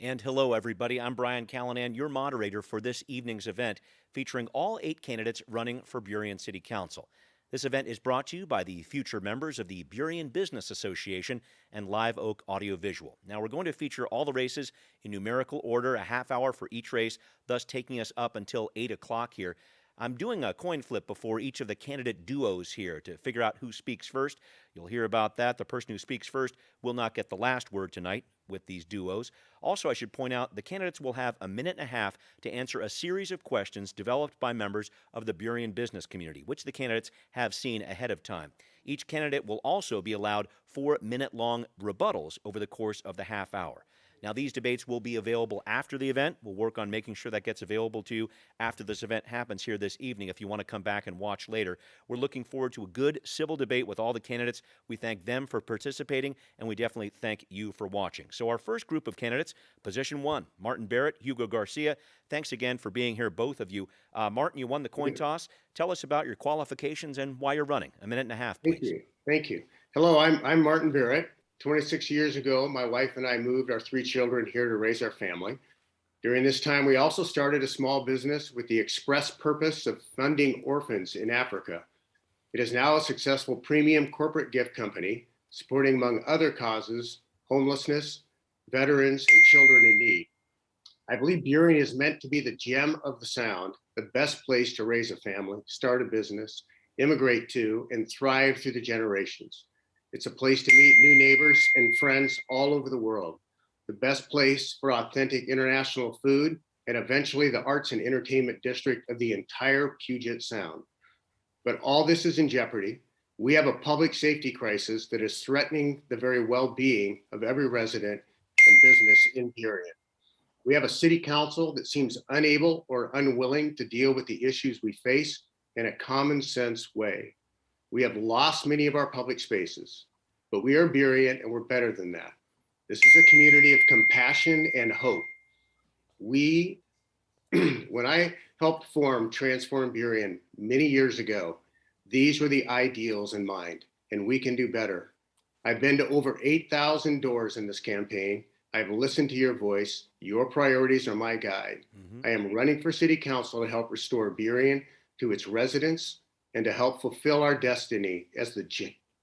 And hello, everybody. I'm Brian Callanan, your moderator for this evening's event featuring all 8 candidates running for Burien City Council. This event is brought to you by the future members of the Burien Business Association and Live Oak Audiovisual. Now, we're going to feature all the races in numerical order, a half hour for each race, thus taking us up until 8 o'clock here. I'm doing a coin flip before each of the candidate duos here to figure out who speaks first. You'll hear about that. The person who speaks first will not get the last word tonight with these duos. Also, I should point out the candidates will have a minute and a half to answer a series of questions developed by members of the Burien business community, which the candidates have seen ahead of time. Each candidate will also be allowed 4-minute-long rebuttals over the course of the half hour. Now, these debates will be available after the event. We'll work on making sure that gets available to you after this event happens here this evening if you want to come back and watch later. We're looking forward to a good civil debate with all the candidates. We thank them for participating, and we definitely thank you for watching. So our first group of candidates, position 1, Martin Barrett, Hugo Garcia. Thanks again for being here, both of you. Martin, you won the coin toss. Tell us about your qualifications and why you're running. A minute and a half, please. Thank you. Thank you. Hello, I'm Martin Barrett. 26 years ago, my wife and I moved our 3 children here to raise our family. During this time, we also started a small business with the express purpose of funding orphans in Africa. It is now a successful premium corporate gift company, supporting, among other causes, homelessness, veterans, and children in need. I believe Burien is meant to be the gem of the Sound, the best place to raise a family, start a business, immigrate to, and thrive through the generations. It's a place to meet new neighbors and friends all over the world, the best place for authentic international food, and eventually the arts and entertainment district of the entire Puget Sound. But all this is in jeopardy. We have a public safety crisis that is threatening the very well-being of every resident and business in Burien. We have a city council that seems unable or unwilling to deal with the issues we face in a common sense way. We have lost many of our public spaces, but we are Burien and we're better than that. This is a community of compassion and hope. When I helped transform Burien many years ago, these were the ideals in mind, and we can do better. I've been to over 8,000 doors in this campaign. I've listened to your voice. Your priorities are my guide. I am running for city council to help restore Burien to its residents and to help fulfill our destiny as the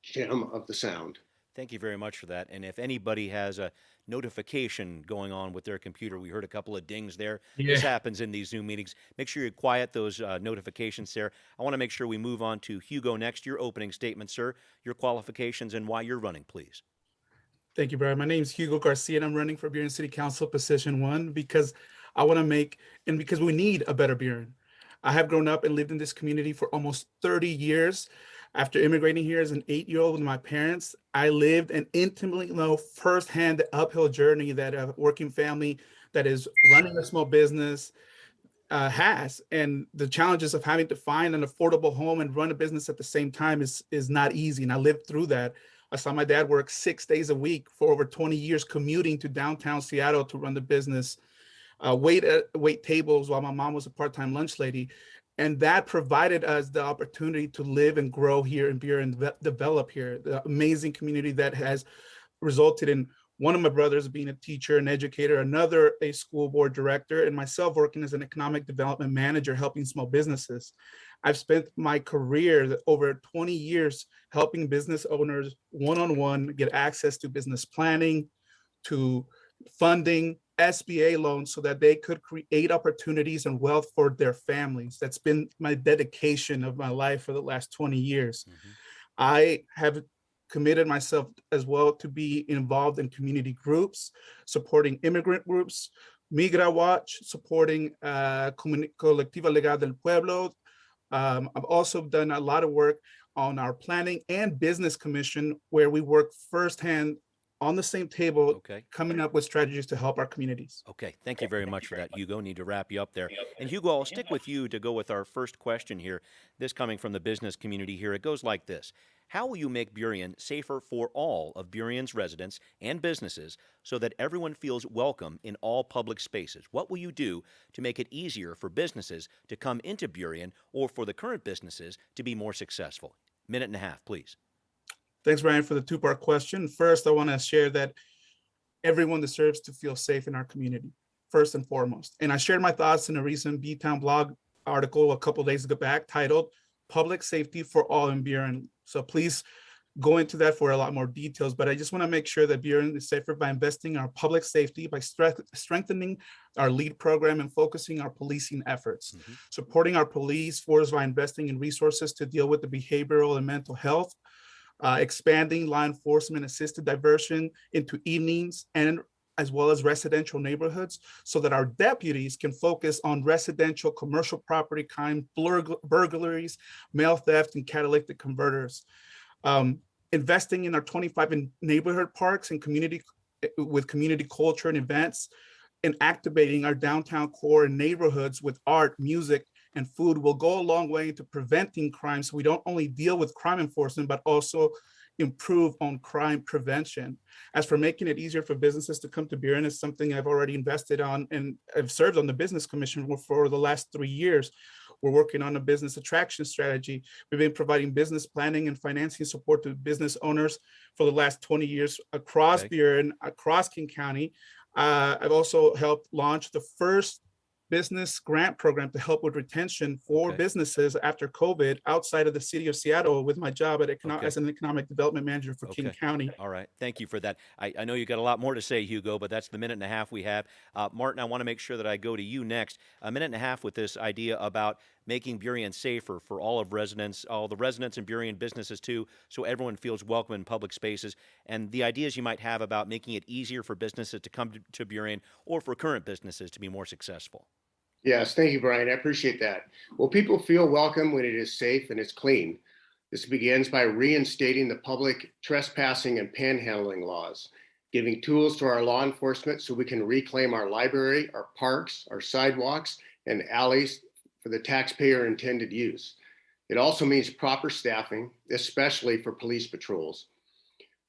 gem of the Sound. Thank you very much for that. And if anybody has a notification going on with their computer, we heard a couple of dings there. This happens in these Zoom meetings. Make sure you quiet those notifications there. I want to make sure we move on to Hugo next. Your opening statement, sir, your qualifications and why you're running, please. Thank you, Brian. My name is Hugo Garcia, and I'm running for Burien City Council position 1 because I want to because we need a better Burien. I have grown up and lived in this community for almost 30 years. After immigrating here as an 8-year-old with my parents, I lived and intimately know firsthand the uphill journey that a working family that is running a small business has, and the challenges of having to find an affordable home and run a business at the same time is not easy. And I lived through that. I saw my dad work 6 days a week for over 20 years, commuting to downtown Seattle to run the business, wait tables while my mom was a part-time lunch lady. And that provided us the opportunity to live and grow here in Burien and develop here, the amazing community that has resulted in one of my brothers being a teacher and educator, another a school board director, and myself working as an economic development manager helping small businesses. I've spent my career over 20 years helping business owners one-on-one get access to business planning, to funding, SBA loans, so that they could create opportunities and wealth for their families. That's been my dedication of my life for the last 20 years. I have committed myself as well to be involved in community groups, supporting immigrant groups, Migra Watch, supporting Colectiva Legal del Pueblo. I've also done a lot of work on our planning and business commission, where we work firsthand on the same table, coming up with strategies to help our communities. Okay, thank you very much for that, Hugo. Need to wrap you up there. And Hugo, I'll stick with you to go with our first question here. This coming from the business community here. It goes like this. How will you make Burien safer for all of Burien's residents and businesses so that everyone feels welcome in all public spaces? What will you do to make it easier for businesses to come into Burien or for the current businesses to be more successful? Minute and a half, please. Thanks, Brian, for the 2-part question. First, I want to share that everyone deserves to feel safe in our community, first and foremost. And I shared my thoughts in a recent B-Town blog article a couple of days back titled Public Safety for All in Burien. So please go into that for a lot more details, but I just want to make sure that Burien is safer by investing in our public safety, by strengthening our LEAD program and focusing our policing efforts, supporting our police force by investing in resources to deal with the behavioral and mental health, expanding law enforcement assisted diversion into evenings and as well as residential neighborhoods so that our deputies can focus on residential commercial property crime, burglaries, mail theft, and catalytic converters. Investing in our 25 neighborhood parks and community culture and events, and activating our downtown core and neighborhoods with art, music, and food will go a long way into preventing crime. So we don't only deal with crime enforcement, but also improve on crime prevention. As for making it easier for businesses to come to Burien, is something I've already invested on, and I've served on the business commission for the last 3 years. We're working on a business attraction strategy. We've been providing business planning and financing support to business owners for the last 20 years across Burien, across King County. I've also helped launch the first business grant program to help with retention for businesses after COVID outside of the city of Seattle with my job at as an economic development manager for King County. All right. Thank you for that. I know you got a lot more to say, Hugo, but that's the minute and a half we have. Martin, I want to make sure that I go to you next. A minute and a half with this idea about making Burien safer for all the residents in Burien, businesses too, so everyone feels welcome in public spaces, and the ideas you might have about making it easier for businesses to come to Burien or for current businesses to be more successful. Yes, thank you, Brian. I appreciate that. Well, people feel welcome when it is safe and it's clean. This begins by reinstating the public trespassing and panhandling laws, giving tools to our law enforcement so we can reclaim our library, our parks, our sidewalks, and alleys for the taxpayer intended use. It also means proper staffing, especially for police patrols.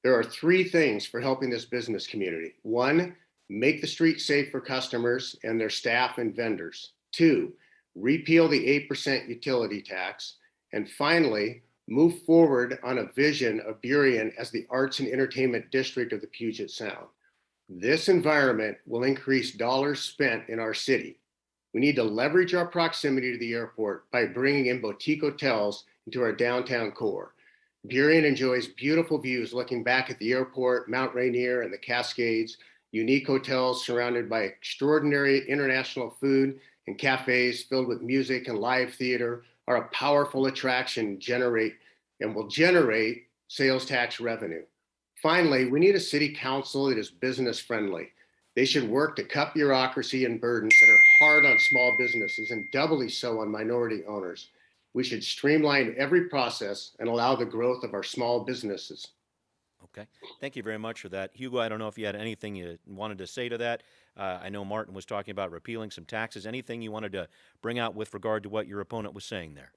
There are 3 things for helping this business community. 1, make the street safe for customers and their staff and vendors. 2, repeal the 8% utility tax. And finally, move forward on a vision of Burien as the arts and entertainment district of the Puget Sound. This environment will increase dollars spent in our city. We need to leverage our proximity to the airport by bringing in boutique hotels into our downtown core. Burien enjoys beautiful views looking back at the airport, Mount Rainier, and the Cascades. Unique hotels surrounded by extraordinary international food and cafes filled with music and live theater are a powerful attraction will generate sales tax revenue. Finally, we need a city council that is business friendly. They should work to cut bureaucracy and burdens that are hard on small businesses and doubly so on minority owners. We should streamline every process and allow the growth of our small businesses. Okay. Thank you very much for that. Hugo, I don't know if you had anything you wanted to say to that. I know Martin was talking about repealing some taxes. Anything you wanted to bring out with regard to what your opponent was saying there?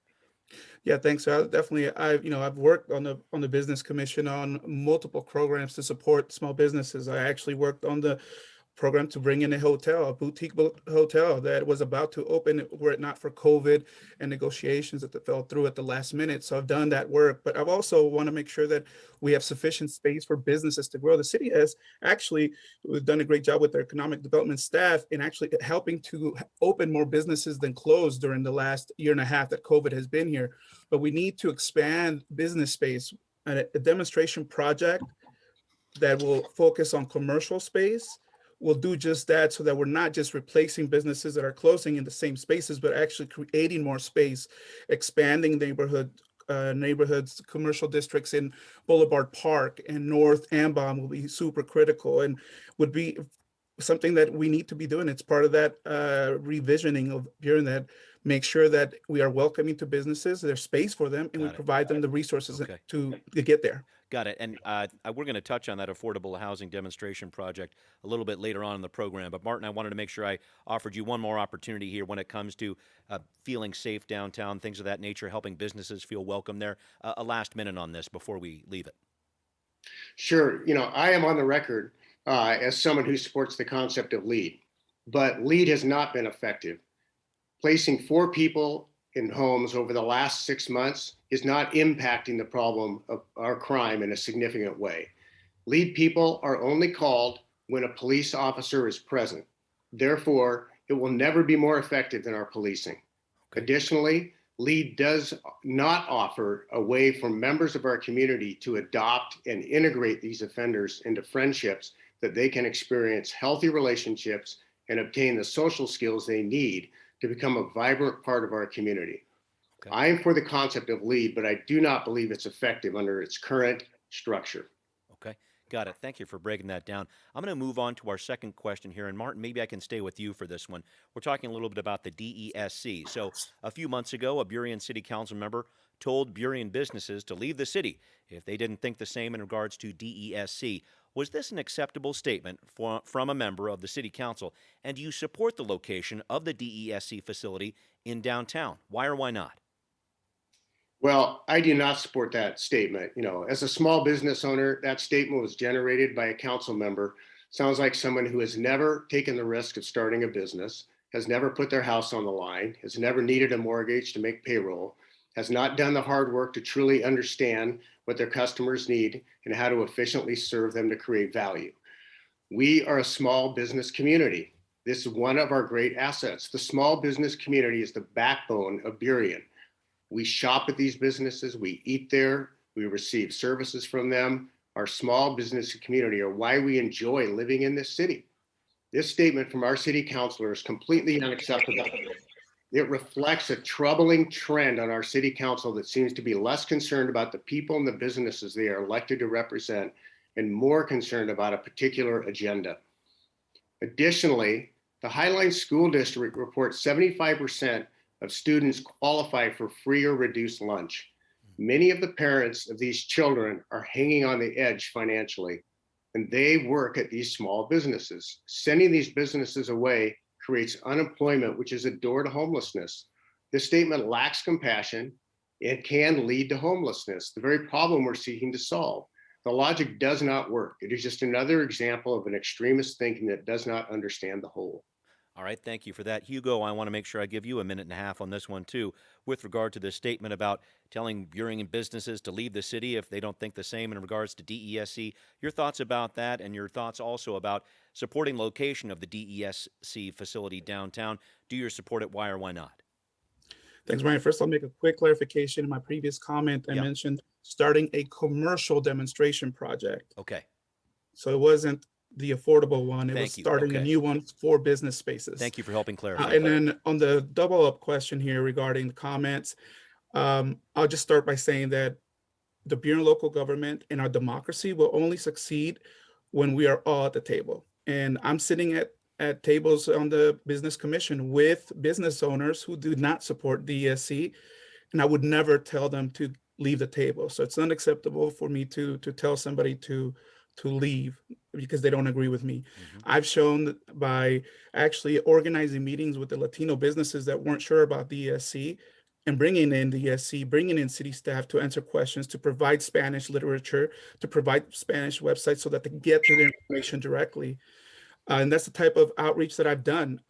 Yeah, thanks. Definitely, I've worked on the business commission on multiple programs to support small businesses. I actually worked on the program to bring in a boutique hotel that was about to open were it not for COVID and negotiations that fell through at the last minute. So I've done that work, but I've also want to make sure that we have sufficient space for businesses to grow. The city has actually done a great job with their economic development staff in actually helping to open more businesses than close during the last year and a half that COVID has been here. But we need to expand business space. A demonstration project that will focus on commercial space will do just that, so that we're not just replacing businesses that are closing in the same spaces, but actually creating more space, expanding neighborhoods, commercial districts in Boulevard Park and North Ambon will be super critical and would be something that we need to be doing. It's part of that revisioning of Burien that make sure that we are welcoming to businesses, there's space for them, and we provide them the resources to get there. Got it. And we're going to touch on that affordable housing demonstration project a little bit later on in the program. But Martin, I wanted to make sure I offered you one more opportunity here when it comes to feeling safe downtown, things of that nature, helping businesses feel welcome there. A last minute on this before we leave it. Sure. I am on the record as someone who supports the concept of LEAD, but LEAD has not been effective. Placing 4 people in homes over the last 6 months is not impacting the problem of our crime in a significant way. LEAD people are only called when a police officer is present. Therefore, it will never be more effective than our policing. Okay. Additionally, LEAD does not offer a way for members of our community to adopt and integrate these offenders into friendships that they can experience healthy relationships and obtain the social skills they need to become a vibrant part of our community. Okay. I am for the concept of LEAD, but I do not believe it's effective under its current structure. Okay, got it. Thank you for breaking that down. I'm going to move on to our second question here. And Martin, maybe I can stay with you for this one. We're talking a little bit about the DESC. So, a few months ago, a Burien City Council member told Burien businesses to leave the city if they didn't think the same in regards to DESC. Was this an acceptable statement from a member of the City Council? And do you support the location of the DESC facility in downtown? Why or why not? Well, I do not support that statement. As a small business owner, that statement was generated by a council member. Sounds like someone who has never taken the risk of starting a business, has never put their house on the line, has never needed a mortgage to make payroll, has not done the hard work to truly understand what their customers need and how to efficiently serve them to create value. We are a small business community. This is one of our great assets. The small business community is the backbone of Burien. We shop at these businesses, we eat there, we receive services from them. Our small business community are why we enjoy living in this city. This statement from our city councilor is completely unacceptable. It reflects a troubling trend on our city council that seems to be less concerned about the people and the businesses they are elected to represent and more concerned about a particular agenda. Additionally, the Highline School District reports 75% of students qualify for free or reduced lunch. Many of the parents of these children are hanging on the edge financially, and they work at these small businesses. Sending these businesses away creates unemployment, which is a door to homelessness. This statement lacks compassion and can lead to homelessness, the very problem we're seeking to solve. The logic does not work. It is just another example of an extremist thinking that does not understand the whole. All right, thank you for that. Hugo, I want to make sure I give you a minute and a half on this one, too, with regard to this statement about telling Burien businesses to leave the city if they don't think the same in regards to DESC. Your thoughts about that and your thoughts also about supporting location of the DESC facility downtown. Do you support it? Why or why not? Thanks, Brian. First, I'll make a quick clarification. In my previous comment, I mentioned starting a commercial demonstration project. Okay. So it wasn't the affordable one. It was Thank you. starting a Okay. new one for business spaces. Thank you for helping clarify. And then on the double up question here regarding the comments, I'll just start by saying that the Burien local government and our democracy will only succeed when we are all at the table. And I'm sitting at tables on the business commission with business owners who do not support DESC, and I would never tell them to leave the table. So it's unacceptable for me to tell somebody to leave because they don't agree with me. Mm-hmm. I've shown that by actually organizing meetings with the Latino businesses that weren't sure about DESC and bringing in DESC, bringing in city staff to answer questions, to provide Spanish literature, to provide Spanish websites so that they get to their information directly. And that's the type of outreach that I've done.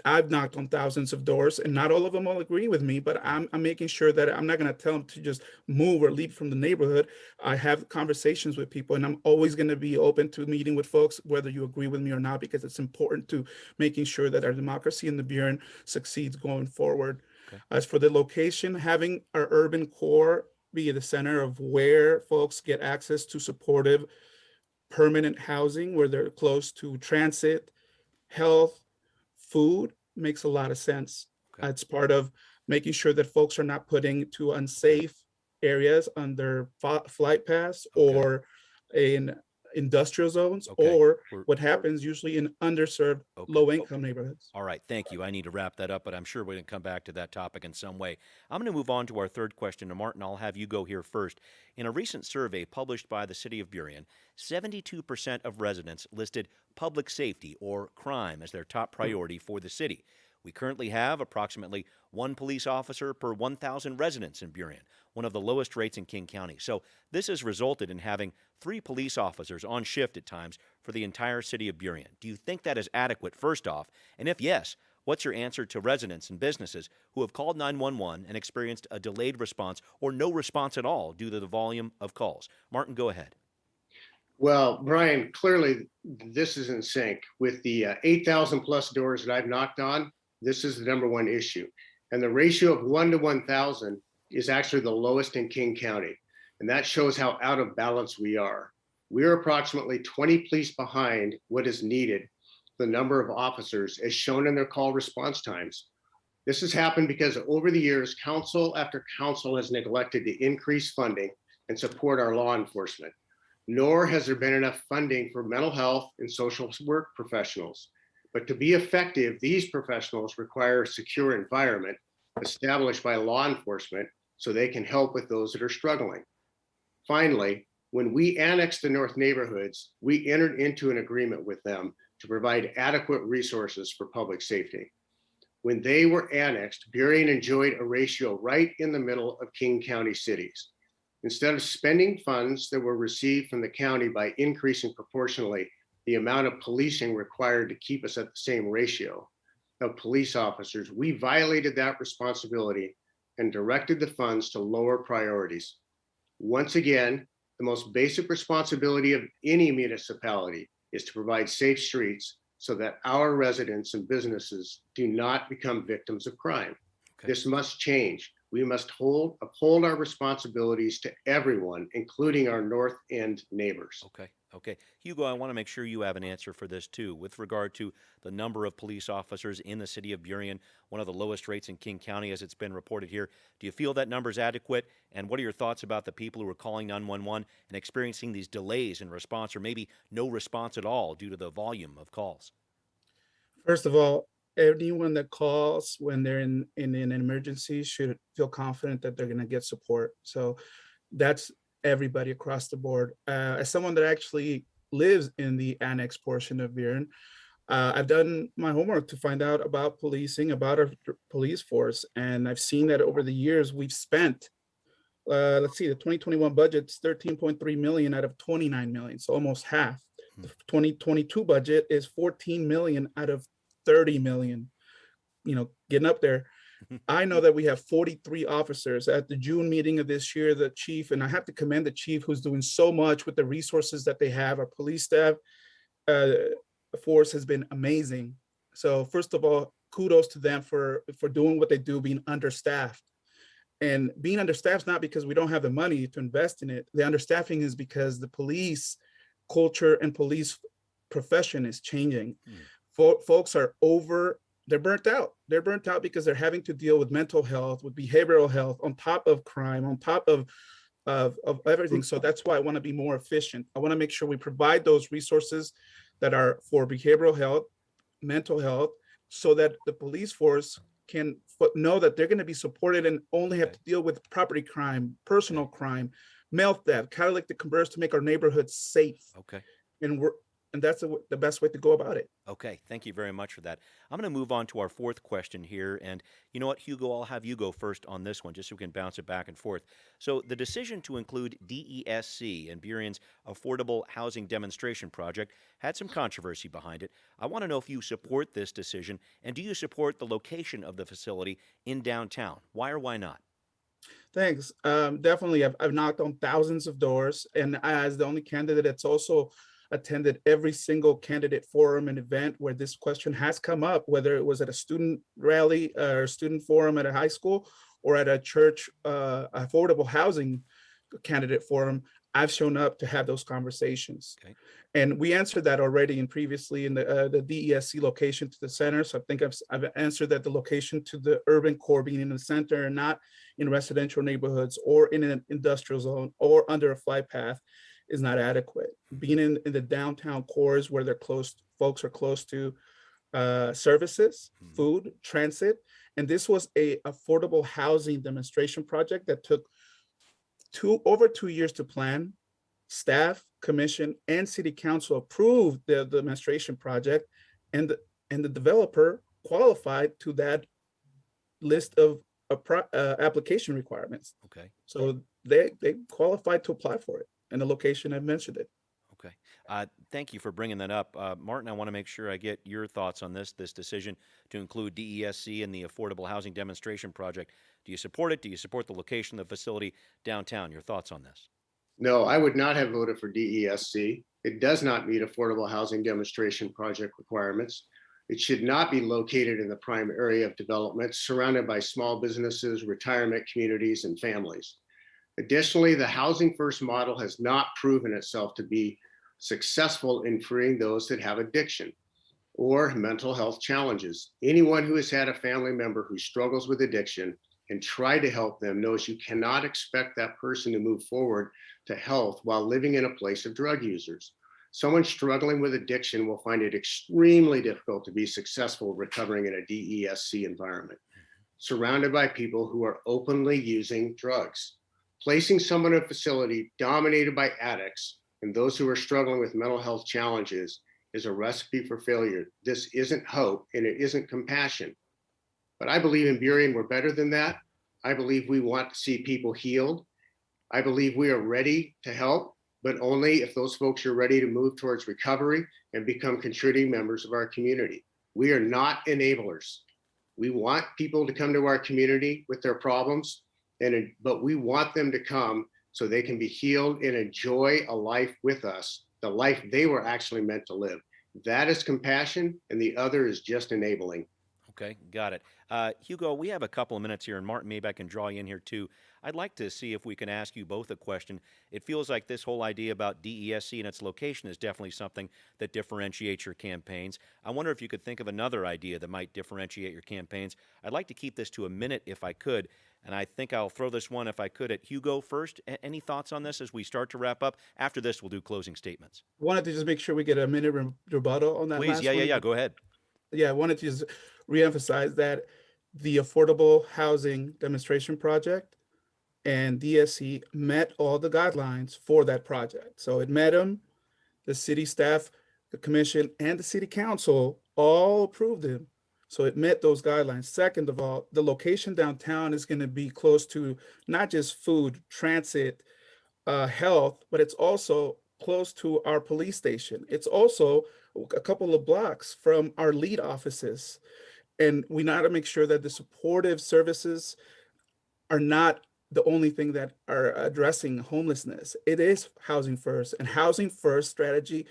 I've knocked on thousands of doors, and not all of them will agree with me, but I'm making sure that I'm not going to tell them to just move or leave from the neighborhood. I have conversations with people, and I'm always going to be open to meeting with folks, whether you agree with me or not, because it's important to making sure that our democracy in the Burien succeeds going forward. Okay. As for the location, having our urban core be the center of where folks get access to supportive, permanent housing, where they're close to transit, health, food, makes a lot of sense. Okay. It's part of making sure that folks are not putting to unsafe areas on their flight paths or in industrial zones or what happens usually in underserved low-income neighborhoods. All right, thank you. I need to wrap that up, but I'm sure we're going to come back to that topic in some way. I'm going to move on to our third question. And Martin, I'll have you go here first. In a recent survey published by the city of Burien, 72% of residents listed public safety or crime as their top priority for the city. We currently have approximately one police officer per 1,000 residents in Burien, one of the lowest rates in King County. So this has resulted in having 3 police officers on shift at times for the entire city of Burien. Do you think that is adequate, first off? And if yes, what's your answer to residents and businesses who have called 911 and experienced a delayed response or no response at all due to the volume of calls? Martin, go ahead. Well, Brian, clearly this is in sync with the 8,000 plus doors that I've knocked on. This is the number one issue. And the ratio of 1 to 1,000 is actually the lowest in King County. And that shows how out of balance we are. We are approximately 20 police behind what is needed, the number of officers as shown in their call response times. This has happened because over the years, council after council has neglected to increase funding and support our law enforcement. Nor has there been enough funding for mental health and social work professionals. But to be effective, these professionals require a secure environment established by law enforcement so they can help with those that are struggling. Finally, when we annexed the North neighborhoods, we entered into an agreement with them to provide adequate resources for public safety. When they were annexed, Burien enjoyed a ratio right in the middle of King County cities. Instead of spending funds that were received from the county by increasing proportionally the amount of policing required to keep us at the same ratio of police officers, we violated that responsibility and directed the funds to lower priorities. Once again, the most basic responsibility of any municipality is to provide safe streets so that our residents and businesses do not become victims of crime. Okay. This must change. We must uphold our responsibilities to everyone, including our North End neighbors. Okay. Hugo, I want to make sure you have an answer for this too. With regard to the number of police officers in the city of Burien, one of the lowest rates in King County as it's been reported here, do you feel that number is adequate? And what are your thoughts about the people who are calling 911 and experiencing these delays in response or maybe no response at all due to the volume of calls? First of all, anyone that calls when they're in an emergency should feel confident that they're going to get support. So that's everybody across the board. As someone that actually lives in the annex portion of Burien, I've done my homework to find out about policing, about our police force, and I've seen that over the years we've spent. Let's see, the 2021 budget's 13.3 million out of 29 million, so almost half. The 2022 budget is 14 million out of 30 million. Getting up there. I know that we have 43 officers at the June meeting of this year. The chief, and I have to commend the chief who's doing so much with the resources that they have. Our police staff force has been amazing. So first of all, kudos to them for doing what they do, being understaffed. And being understaffed is not because we don't have the money to invest in it. The understaffing is because the police culture and police profession is changing. Folks are they're burnt out. They're burnt out because they're having to deal with mental health, with behavioral health, on top of crime, on top of everything. So that's why I want to be more efficient. I want to make sure we provide those resources that are for behavioral health, mental health, so that the police force can know that they're going to be supported and only have to deal with property crime, personal crime, mail theft, catalytic converse to make our neighborhoods safe. Okay. And that's the best way to go about it. Okay, thank you very much for that. I'm going to move on to our fourth question here. And you know what, Hugo, I'll have you go first on this one just so we can bounce it back and forth. So the decision to include DESC in Burien's Affordable Housing Demonstration Project had some controversy behind it. I want to know if you support this decision, and do you support the location of the facility in downtown? Why or why not? Thanks. Definitely, I've knocked on thousands of doors, and as the only candidate that's also attended every single candidate forum and event where this question has come up, whether it was at a student rally or student forum at a high school or at a church affordable housing candidate forum, I've shown up to have those conversations. Okay. And we answered that already in previously in the DESC location to the center. So I think I've answered that the location to the urban core being in the center and not in residential neighborhoods or in an industrial zone or under a flight path is not adequate. Being in the downtown cores where folks are close to services, food, transit. And this was a affordable housing demonstration project that took over 2 years to plan. Staff, commission, and city council approved the demonstration project, and the developer qualified to that list of application requirements. Okay. So they qualified to apply for it. And the location, I've mentioned it. Okay. Thank you for bringing that up. Martin, I want to make sure I get your thoughts on this decision to include DESC in the Affordable Housing Demonstration Project. Do you support it? Do you support the location of the facility downtown? Your thoughts on this? No, I would not have voted for DESC. It does not meet affordable housing demonstration project requirements. It should not be located in the prime area of development, surrounded by small businesses, retirement communities, and families. Additionally, the Housing First model has not proven itself to be successful in freeing those that have addiction or mental health challenges. Anyone who has had a family member who struggles with addiction and tried to help them knows you cannot expect that person to move forward to health while living in a place of drug users. Someone struggling with addiction will find it extremely difficult to be successful recovering in a DESC environment, surrounded by people who are openly using drugs. Placing someone in a facility dominated by addicts and those who are struggling with mental health challenges is a recipe for failure. This isn't hope and it isn't compassion. But I believe in Burien, we're better than that. I believe we want to see people healed. I believe we are ready to help, but only if those folks are ready to move towards recovery and become contributing members of our community. We are not enablers. We want people to come to our community with their problems, but we want them to come so they can be healed and enjoy a life with us, the life they were actually meant to live. That is compassion, and the other is just enabling. Okay, got it. Hugo, we have a couple of minutes here, and Martin, maybe I can draw you in here too. I'd like to see if we can ask you both a question. It feels like this whole idea about DESC and its location is definitely something that differentiates your campaigns. I wonder if you could think of another idea that might differentiate your campaigns. I'd like to keep this to a minute if I could, and I think I'll throw this one, if I could, at Hugo first. Any thoughts on this as we start to wrap up? After this, we'll do closing statements. Wanted to just make sure we get a minute rebuttal on that Please, last yeah, one. go ahead. Yeah, I wanted to just reemphasize that the Affordable Housing Demonstration Project and DSC met all the guidelines for that project. So it met them, the city staff, the commission, and the city council all approved them. So it met those guidelines. Second of all, the location downtown is going to be close to not just food, transit, health, but it's also close to our police station. It's also a couple of blocks from our lead offices. And we need to make sure that the supportive services are not the only thing that are addressing homelessness. It is housing first, and housing first strategy,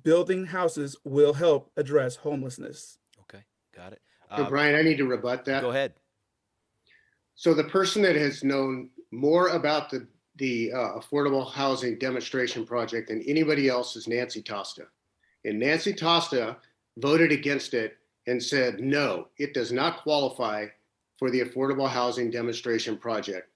building houses will help address homelessness. Okay, got it. So Brian, I need to rebut that. Go ahead. So the person that has known more about the affordable housing demonstration project than anybody else is Nancy Tosta. And Nancy Tosta voted against it and said, no, it does not qualify for the affordable housing demonstration project.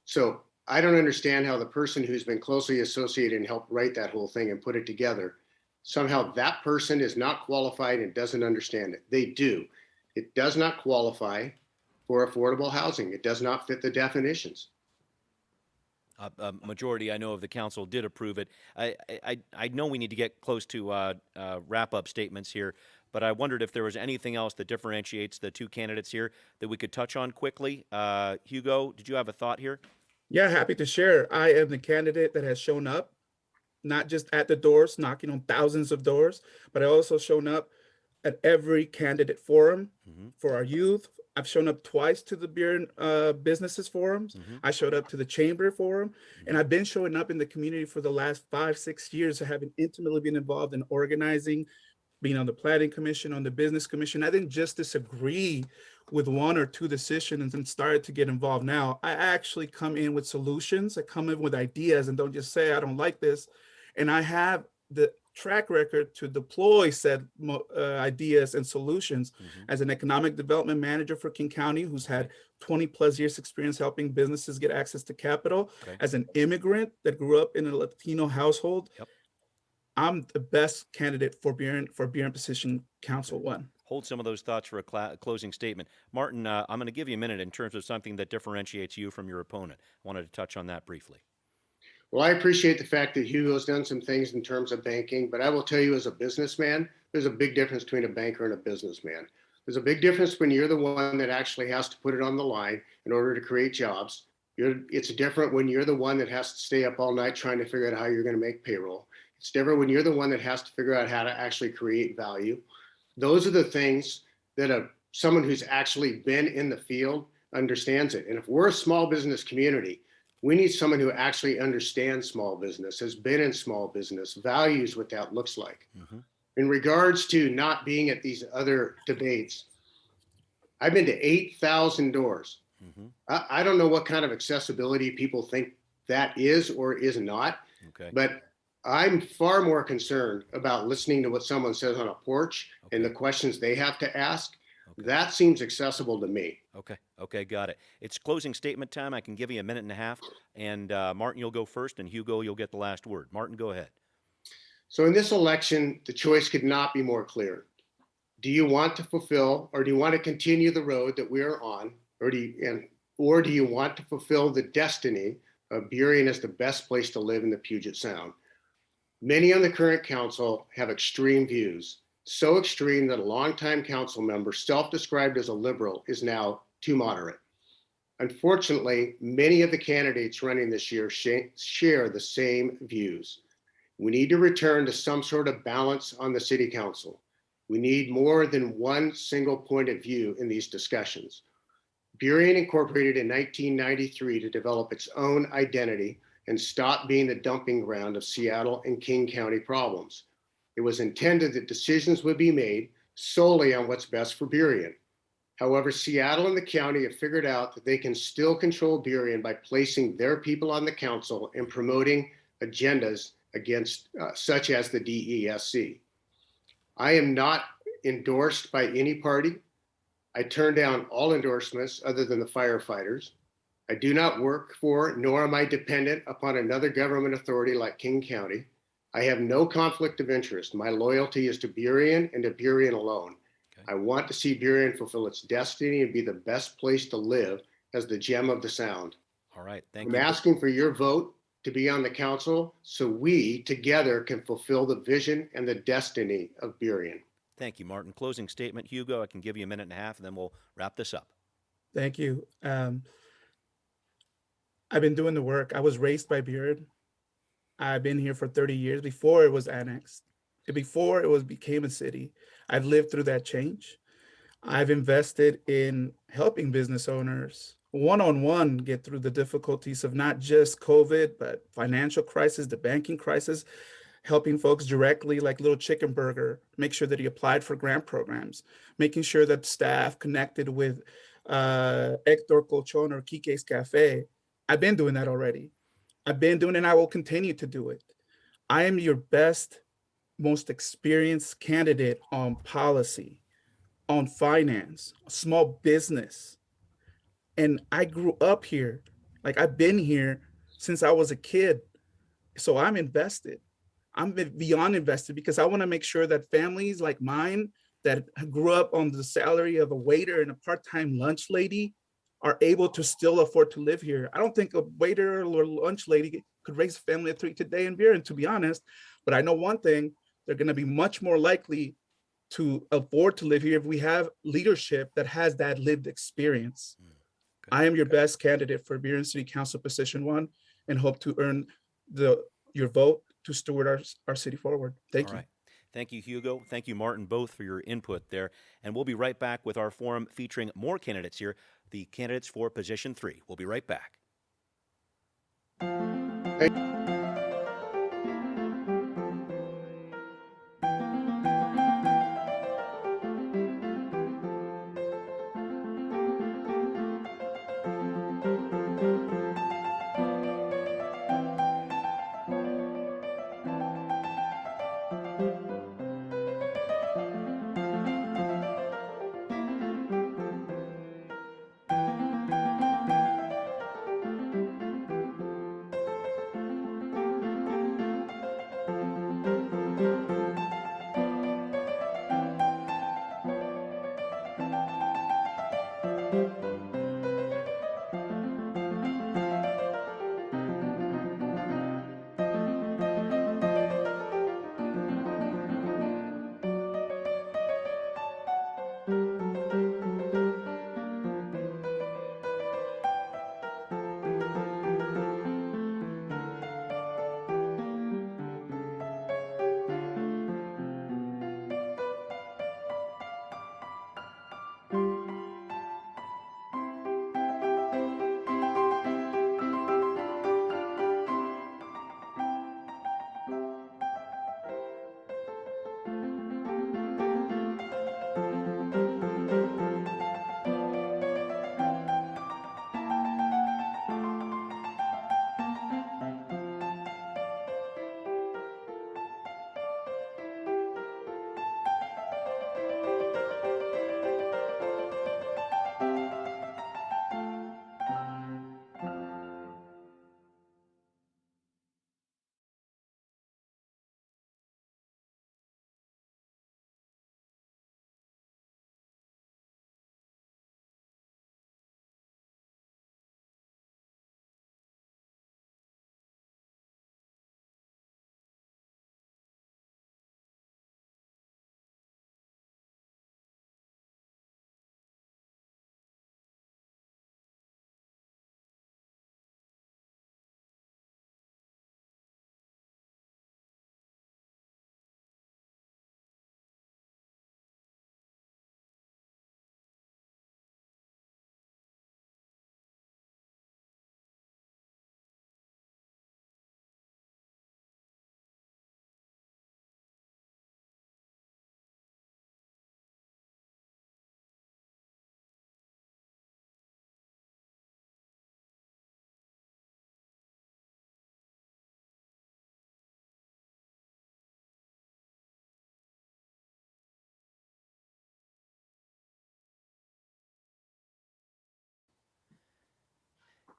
So I don't understand how the person who's been closely associated and helped write that whole thing and put it together, somehow that person is not qualified and doesn't understand it. They do. It does not qualify for affordable housing. It does not fit the definitions. Majority, I know, of the council did approve it. I know we need to get close to wrap-up statements here, but I wondered if there was anything else that differentiates the two candidates here that we could touch on quickly. Hugo, did you have a thought here? Yeah, happy to share. I am the candidate that has shown up, not just at the doors, knocking on thousands of doors, but I also shown up at every candidate forum for our youth. I've shown up twice to the Burien businesses forums. I showed up to the chamber forum, and I've been showing up in the community for the last 5-6 years, having intimately been involved in organizing, being on the planning commission, on the business commission. I didn't just disagree with one or two decisions and started to get involved now. I actually come in with solutions. I come in with ideas and don't just say, I don't like this. And I have the track record to deploy said ideas and solutions as an economic development manager for King County, who's had 20+ years experience helping businesses get access to capital, as an immigrant that grew up in a Latino household. I'm the best candidate for Burien Position Council 1. Hold some of those thoughts for a closing statement. Martin, I'm going to give you a minute in terms of something that differentiates you from your opponent. I wanted to touch on that briefly. Well, I appreciate the fact that Hugo's done some things in terms of banking, but I will tell you as a businessman, there's a big difference between a banker and a businessman. There's a big difference when you're the one that actually has to put it on the line in order to create jobs. It's different when you're the one that has to stay up all night trying to figure out how you're going to make payroll. It's different when you're the one that has to figure out how to actually create value. Those are the things that someone who's actually been in the field understands it. And if we're a small business community, We need someone who actually understands small business, has been in small business, values what that looks like. Mm-hmm. In regards to not being at these other debates, I've been to 8,000 doors. Mm-hmm. I don't know what kind of accessibility people think that is or is not, Okay. but I'm far more concerned about listening to what someone says on a porch and the Okay. questions they have to ask. Okay. That seems accessible to me. Okay. Okay. Got it. It's closing statement time. I can give you a minute and a half. And Martin, you'll go first, and Hugo, you'll get the last word. Martin, go ahead. So in this election, the choice could not be more clear. Do you want to fulfill, or do you want to continue the road that we are on, or do you want to fulfill the destiny of Burien as the best place to live in the Puget Sound? Many on the current council have extreme views, so extreme that a longtime council member, self-described as a liberal, is now too moderate. Unfortunately, many of the candidates running this year share the same views. We need to return to some sort of balance on the city council. We need more than one single point of view in these discussions. Burien incorporated in 1993 to develop its own identity and stop being the dumping ground of Seattle and King County problems. It was intended that decisions would be made solely on what's best for Burien. However, Seattle and the county have figured out that they can still control Burien by placing their people on the council and promoting agendas against such as the DESC. I am not endorsed by any party. I turn down all endorsements other than the firefighters. I do not work for, nor am I dependent upon another government authority like King County. I have no conflict of interest. My loyalty is to Burien and to Burien alone. Okay. I want to see Burien fulfill its destiny and be the best place to live as the gem of the Sound. All right, thank you. I'm asking for your vote to be on the council so we together can fulfill the vision and the destiny of Burien. Thank you, Martin. Closing statement, Hugo. I can give you a minute and a half, and then we'll wrap this up. Thank you. I've been doing the work. I was raised by Burien. I've been here for 30 years before it was annexed, before it became a city. I've lived through that change. I've invested in helping business owners one-on-one get through the difficulties of not just COVID, but financial crisis, the banking crisis, helping folks directly, like Little Chicken Burger, make sure that he applied for grant programs, making sure that staff connected with Hector Colchon or Kike's Cafe. I've been doing that already. I've been doing it, and I will continue to do it. I am your best, most experienced candidate on policy, on finance, small business. And I grew up here. Like, I've been here since I was a kid. So I'm invested. I'm beyond invested because I want to make sure that families like mine that grew up on the salary of a waiter and a part-time lunch lady are able to still afford to live here. I don't think a waiter or lunch lady could raise a family of three today in Burien, to be honest. But I know one thing, they're going to be much more likely to afford to live here if we have leadership that has that lived experience. Okay. I am your best candidate for Burien City Council Position 1 and hope to earn your vote to steward our city forward. Thank you. Right. Thank you, Hugo. Thank you, Martin, both for your input there. And we'll be right back with our forum featuring more candidates here, the candidates for Position 3. We'll be right back.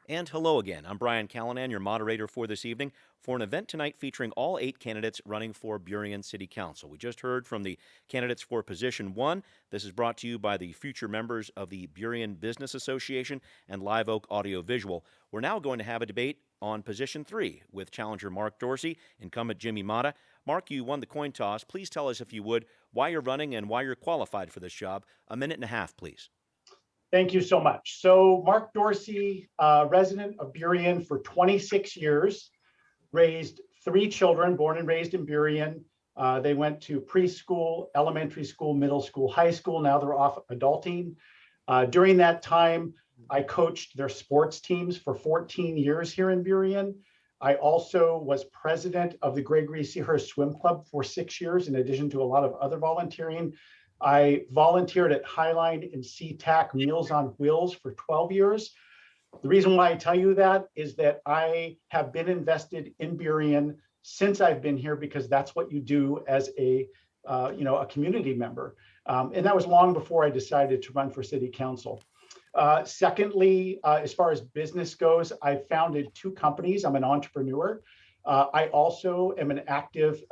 And hello again. I'm Brian Callanan, your moderator for this evening for an event tonight featuring all 8 candidates running for Burien City Council. We just heard from the candidates for position 1. This is brought to you by the future members of the Burien Business Association and Live Oak Audio Visual. We're now going to have a debate on position 3 with challenger Mark Dorsey, incumbent Jimmy Mata. Mark, you won the coin toss. Please tell us, if you would, why you're running and why you're qualified for this job. A minute and a half, please. Thank you so much. So Mark Dorsey, resident of Burien for 26 years, raised 3 children, born and raised in Burien. They went to preschool, elementary school, middle school, high school. Now they're off adulting. During that time, I coached their sports teams for 14 years here in Burien. I also was president of the Gregory Seahurst Swim Club for 6 years, in addition to a lot of other volunteering. I volunteered at Highline and SeaTac Meals on Wheels for 12 years. The reason why I tell you that is that I have been invested in Burien since I've been here, because that's what you do as a community member. And that was long before I decided to run for city council. Secondly, as far as business goes, I founded 2 companies. I'm an entrepreneur. I also am an active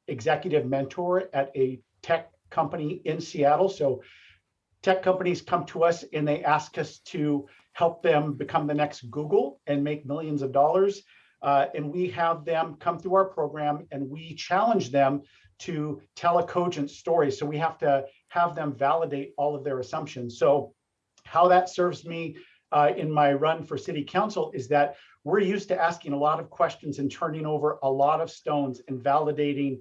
executive mentor at a tech company in Seattle. So tech companies come to us and they ask us to help them become the next Google and make millions of dollars. And we have them come through our program and we challenge them to tell a cogent story. So we have to have them validate all of their assumptions. So how that serves me in my run for city council is that we're used to asking a lot of questions and turning over a lot of stones and validating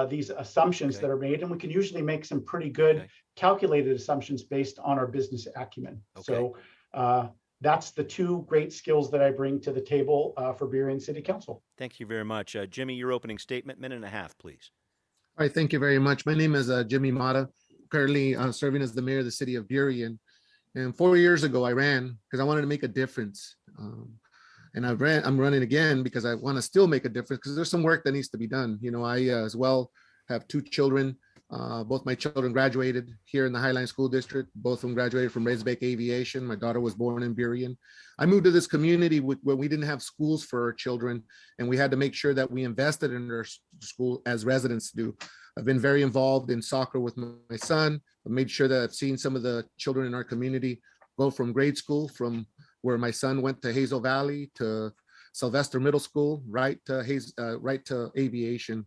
these assumptions that are made, and we can usually make some pretty good calculated assumptions based on our business acumen. So that's the 2 great skills that I bring to the table for Burien City Council. Thank you very much. Jimmy, your opening statement, minute and a half, please. All right, thank you very much. My name is Jimmy Mata, currently serving as the mayor of the city of Burien. And 4 years ago, I ran because I wanted to make a difference. And I'm running again because I want to still make a difference, because there's some work that needs to be done. You know, I as well have 2 children. Both my children graduated here in the Highline School District. Both of them graduated from Razorback Aviation. My daughter was born in Burien. I moved to this community where we didn't have schools for our children, and we had to make sure that we invested in their school as residents do. I've been very involved in soccer with my son. I made sure that I've seen some of the children in our community go from grade school, from where my son went to Hazel Valley to Sylvester Middle School, right to aviation.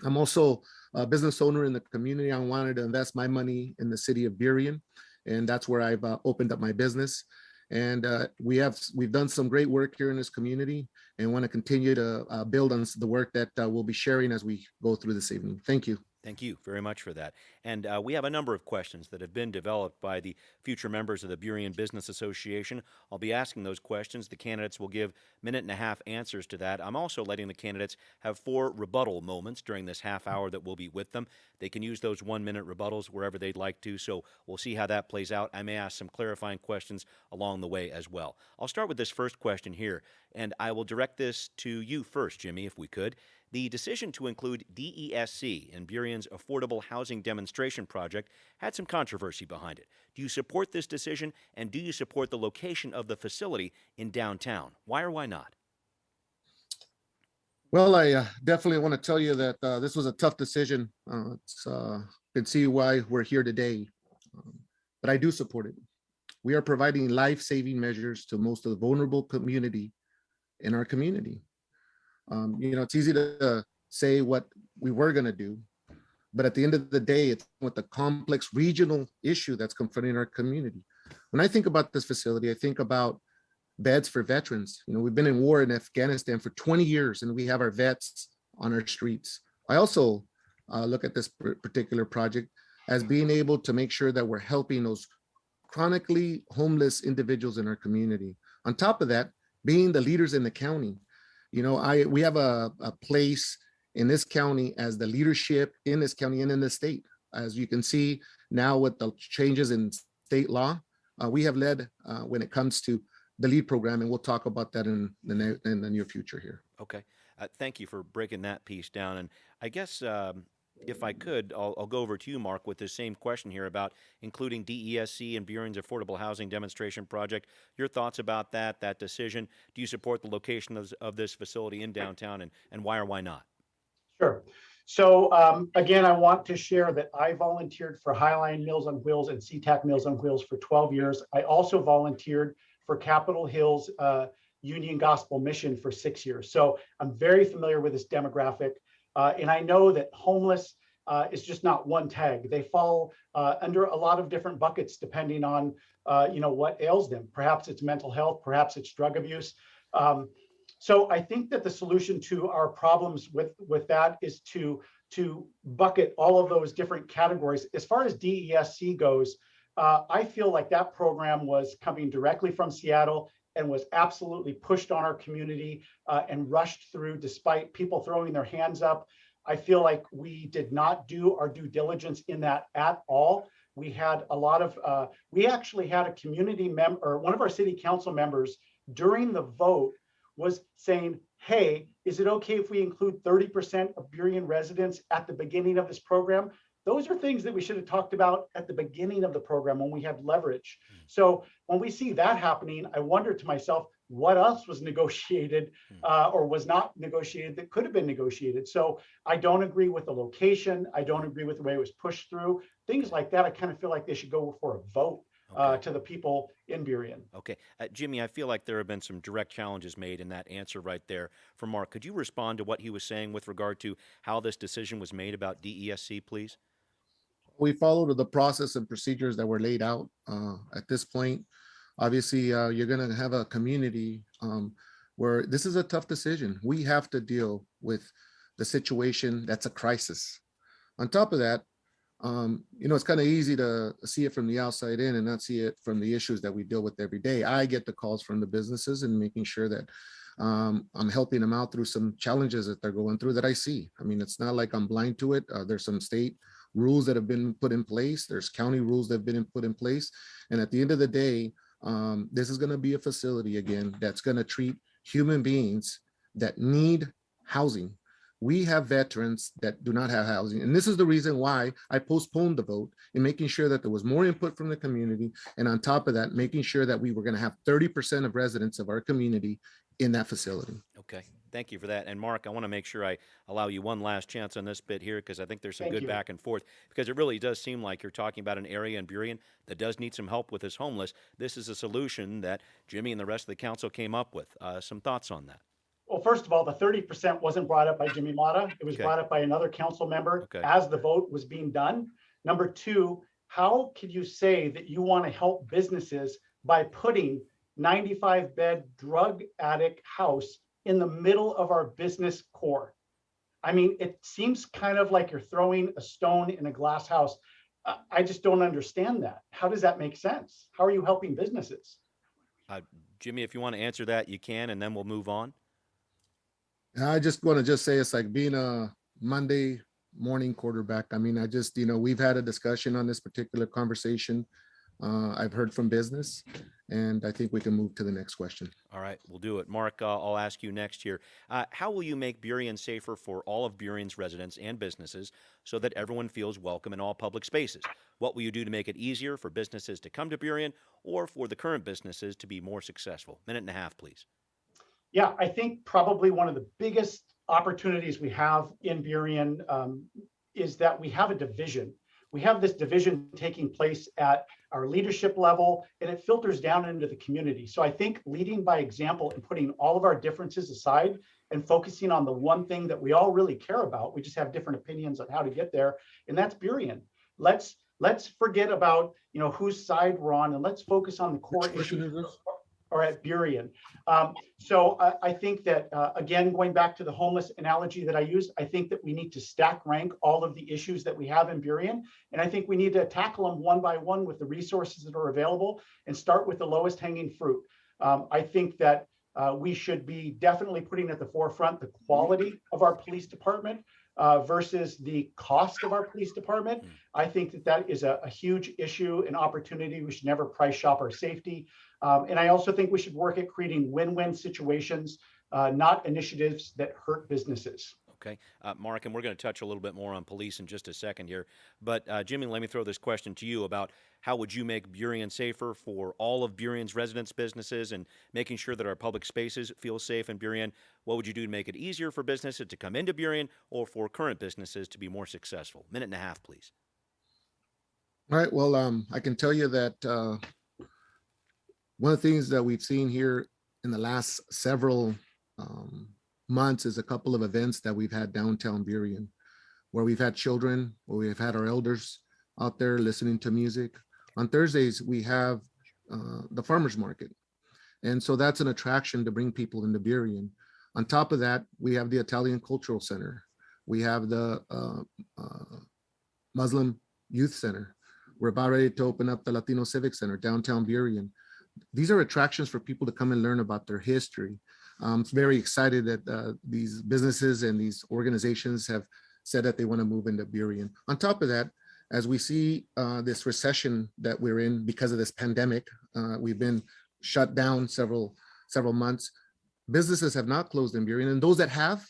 I'm also a business owner in the community. I wanted to invest my money in the city of Burien, and that's where I've opened up my business. And we've done some great work here in this community, and want to continue to build on the work that we'll be sharing as we go through this evening. Thank you. Thank you very much for that. And we have a number of questions that have been developed by the future members of the Burien Business Association. I'll be asking those questions. The candidates will give minute and a half answers to that. I'm also letting the candidates have 4 rebuttal moments during this half hour that we'll be with them. They can use those 1-minute rebuttals wherever they'd like to, so we'll see how that plays out. I may ask some clarifying questions along the way as well. I'll start with this first question here, and I will direct this to you first, Jimmy, if we could. The decision to include DESC in Burien's Affordable Housing Demonstration Project had some controversy behind it. Do you support this decision, and do you support the location of the facility in downtown? Why or why not? Well, I definitely want to tell you that this was a tough decision. You can see why we're here today, but I do support it. We are providing life-saving measures to most of the vulnerable community in our community. It's easy to say what we were going to do, but at the end of the day, it's with the complex regional issue that's confronting our community. When I think about this facility, I think about beds for veterans. We've been in war in Afghanistan for 20 years, and we have our vets on our streets. I also look at this particular project as being able to make sure that we're helping those chronically homeless individuals in our community. On top of that, being the leaders in the county. We have a place in this county as the leadership in this county and in the state. As you can see now with the changes in state law, we have led when it comes to the LEAD program, and we'll talk about that in the near future here. Okay. Thank you for breaking that piece down. And I guess If I could, I'll go over to you, Mark, with this same question here about including DESC and Burien's Affordable Housing Demonstration Project. Your thoughts about that decision? Do you support the location of this facility in downtown, and why or why not? Sure. So again, I want to share that I volunteered for Highline Meals on Wheels and SeaTac Meals on Wheels for 12 years. I also volunteered for Capitol Hill's Union Gospel Mission for 6 years. So I'm very familiar with this demographic. And I know that homeless is just not one tag. They fall under a lot of different buckets depending on what ails them. Perhaps it's mental health, perhaps it's drug abuse. So I think that the solution to our problems with that is to bucket all of those different categories. As far as DESC goes, I feel like that program was coming directly from Seattle and was absolutely pushed on our community and rushed through despite people throwing their hands up. I feel like we did not do our due diligence in that at all. We had a lot of, we actually had a community member, or one of our city council members during the vote was saying, hey, is it okay if we include 30% of Burien residents at the beginning of this program? Those are things that we should have talked about at the beginning of the program when we had leverage. So when we see that happening, I wonder to myself, what else was negotiated or was not negotiated that could have been negotiated? So I don't agree with the location. I don't agree with the way it was pushed through. Things like that, I kind of feel like they should go for a vote. Okay. To the people in Burien. Okay. Jimmy, I feel like there have been some direct challenges made in that answer right there from Mark. Could you respond to what he was saying with regard to how this decision was made about DESC, please? We followed the process and procedures that were laid out at this point. Obviously, you're going to have a community where this is a tough decision. We have to deal with the situation that's a crisis. On top of that, it's kind of easy to see it from the outside in and not see it from the issues that we deal with every day. I get the calls from the businesses and making sure that I'm helping them out through some challenges that they're going through that I see. I mean, it's not like I'm blind to it. There's some state rules that have been put in place. There's county rules that have been put in place. And at the end of the day, this is going to be a facility again that's going to treat human beings that need housing. We have veterans that do not have housing. And this is the reason why I postponed the vote in making sure that there was more input from the community. And on top of that, making sure that we were going to have 30% of residents of our community in that facility. Okay. Thank you for that. And Mark, I want to make sure I allow you one last chance on this bit here because I think there's some good back and forth because it really does seem like you're talking about an area in Burien that does need some help with this homeless. This is a solution that Jimmy and the rest of the council came up with. Some thoughts on that? Well, first of all, the 30% wasn't brought up by Jimmy Mata. It was brought up by another council member as the vote was being done. Number two, how could you say that you want to help businesses by putting 95-bed drug addict house in the middle of our business core? I mean, it seems kind of like you're throwing a stone in a glass house. I just don't understand that. How does that make sense? How are you helping businesses? Jimmy, if you want to answer that, you can, and then we'll move on. I just want to say it's like being a Monday morning quarterback. I mean, we've had a discussion on this particular conversation. I've heard from business, and I think we can move to the next question. All right, we'll do it. Mark, I'll ask you next here. How will you make Burien safer for all of Burien's residents and businesses so that everyone feels welcome in all public spaces? What will you do to make it easier for businesses to come to Burien or for the current businesses to be more successful? Minute and a half, please. Yeah, I think probably one of the biggest opportunities we have in Burien is that we have a division. We have this division taking place at our leadership level, and it filters down into the community. So I think leading by example and putting all of our differences aside and focusing on the one thing that we all really care about, we just have different opinions on how to get there, and that's Burien. Let's forget about whose side we're on, and let's focus on the core issues. Or at Burien. So I think that, again, going back to the homeless analogy that I used, I think that we need to stack rank all of the issues that we have in Burien. And I think we need to tackle them one by one with the resources that are available and start with the lowest hanging fruit. I think that we should be definitely putting at the forefront the quality of our police department versus the cost of our police department. I think that that is a huge issue and opportunity. We should never price shop our safety. And I also think we should work at creating win-win situations, not initiatives that hurt businesses. Okay. Mark, and we're going to touch a little bit more on police in just a second here. But Jimmy, let me throw this question to you about how would you make Burien safer for all of Burien's residents, businesses, and making sure that our public spaces feel safe in Burien? What would you do to make it easier for businesses to come into Burien or for current businesses to be more successful? Minute and a half, please. All right. Well, I can tell you that one of the things that we've seen here in the last several months is a couple of events that we've had downtown Burien, where we've had children, where we've had our elders out there listening to music. On Thursdays, we have the farmers market. And so that's an attraction to bring people into Burien. On top of that, we have the Italian Cultural Center. We have the Muslim Youth Center. We're about ready to open up the Latino Civic Center, downtown Burien. These are attractions for people to come and learn about their history. I'm very excited that these businesses and these organizations have said that they want to move into Burien. On top of that, as we see this recession that we're in because of this pandemic, we've been shut down several months. Businesses have not closed in Burien, and those that have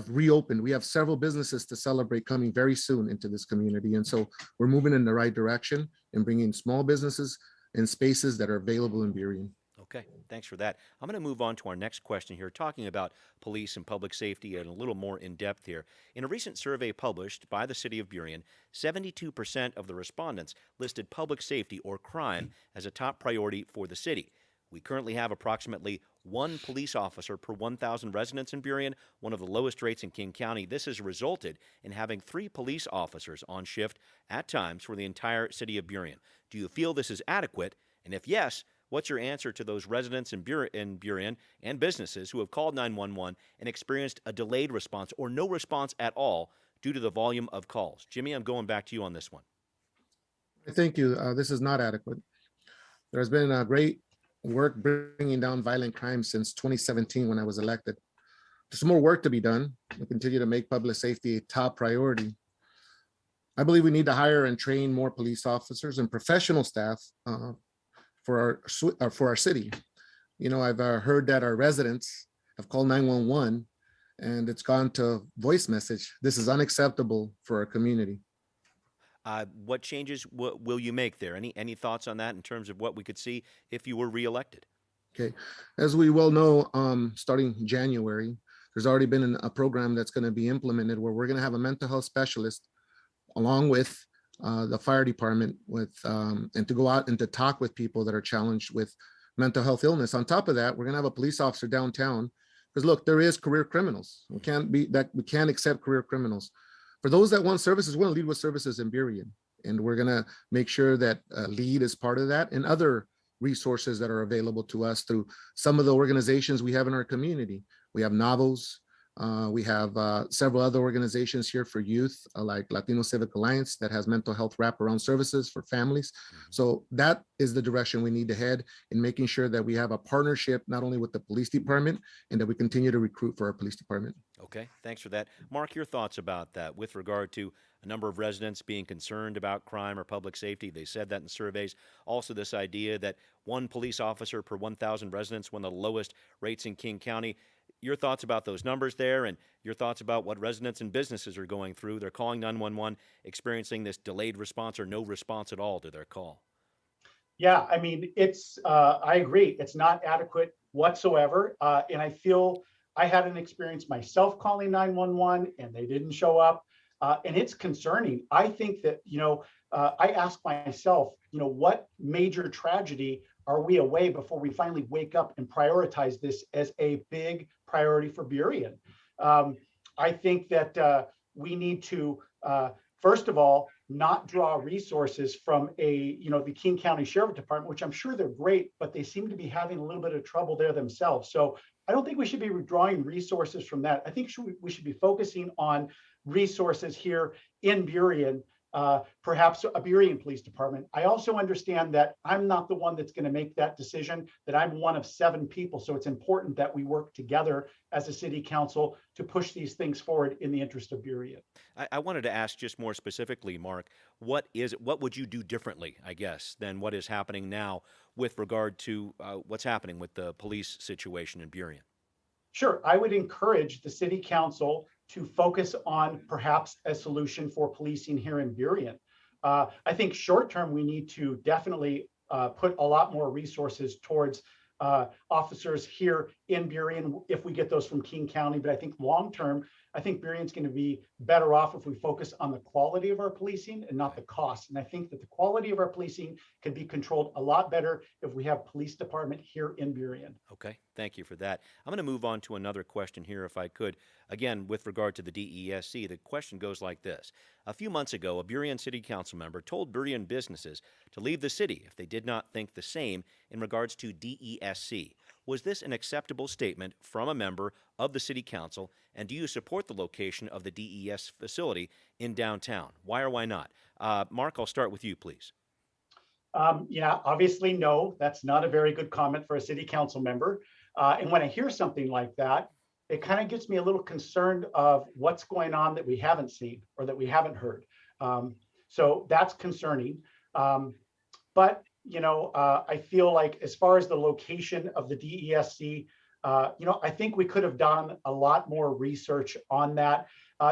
reopened. We have several businesses to celebrate coming very soon into this community. And so we're moving in the right direction and bringing small businesses and spaces that are available in Burien. Okay, thanks for that. I'm going to move on to our next question here, talking about police and public safety and a little more in depth here. In a recent survey published by the city of Burien, 72% of the respondents listed public safety or crime as a top priority for the city. We currently have approximately 1 police officer per 1,000 residents in Burien, one of the lowest rates in King County. This has resulted in having 3 police officers on shift at times for the entire city of Burien. Do you feel this is adequate? And if yes, what's your answer to those residents in Burien and businesses who have called 911 and experienced a delayed response or no response at all due to the volume of calls? Jimmy, I'm going back to you on this one. Thank you. This is not adequate. There's been a great work bringing down violent crime since 2017 when I was elected. There's more work to be done. We continue to make public safety a top priority. I believe we need to hire and train more police officers and professional staff for our city. You know, I've heard that our residents have called 911 and it's gone to voice message. This is unacceptable for our community. What changes will you make there? Any thoughts on that in terms of what we could see if you were reelected? Okay, as we well know, starting January, there's already been a program that's going to be implemented where we're going to have a mental health specialist along with the fire department and to go out and to talk with people that are challenged with mental health illness. On top of that, we're going to have a police officer downtown because look, there is career criminals. We can't accept career criminals. For those that want services, we're going to lead with services in Burien, and we're going to make sure that LEAD is part of that and other resources that are available to us through some of the organizations we have in our community. We have Novos. We have several other organizations here for youth, like Latino Civic Alliance, that has mental health wraparound services for families. So that is the direction we need to head in making sure that we have a partnership, not only with the police department, and that we continue to recruit for our police department. Okay, thanks for that. Mark, your thoughts about that with regard to a number of residents being concerned about crime or public safety. They said that in surveys. Also, this idea that 1 police officer per 1,000 residents, one of the lowest rates in King County. Your thoughts about those numbers there and your thoughts about what residents and businesses are going through. They're calling 911, experiencing this delayed response or no response at all to their call. Yeah, I mean, I agree. It's not adequate whatsoever. And I feel I had an experience myself calling 911 and they didn't show up. And it's concerning. I think that, I ask myself, what major tragedy are we away before we finally wake up and prioritize this as a big priority for Burien? I think that we need to, first of all, not draw resources from the King County Sheriff Department, which I'm sure they're great, but they seem to be having a little bit of trouble there themselves. So I don't think we should be drawing resources from that. I think we should be focusing on resources here in Burien, perhaps a Burien Police Department. I also understand that I'm not the one that's going to make that decision, that I'm one of 7 people. So it's important that we work together as a city council to push these things forward in the interest of Burien. I wanted to ask just more specifically, Mark, what would you do differently, I guess, than what is happening now with regard to what's happening with the police situation in Burien? Sure. I would encourage the city council to focus on perhaps a solution for policing here in Burien. I think short term, we need to definitely put a lot more resources towards officers here in Burien if we get those from King County. But I think long term, I think Burien's going to be better off if we focus on the quality of our policing and not the cost. And I think that the quality of our policing can be controlled a lot better if we have police department here in Burien. Okay, thank you for that. I'm going to move on to another question here, if I could. Again, with regard to the DESC, the question goes like this. A few months ago, a Burien City Council member told Burien businesses to leave the city if they did not think the same in regards to DESC. Was this an acceptable statement from a member of the City Council, and do you support the location of the DES facility in downtown? Why or why not? Mark, I'll start with you, please. Yeah, obviously, no, that's not a very good comment for a city council member. And when I hear something like that, it kind of gets me a little concerned of what's going on that we haven't seen or that we haven't heard. So that's concerning. But, you know, I feel like as far as the location of the DESC, you know, I think we could have done a lot more research on that.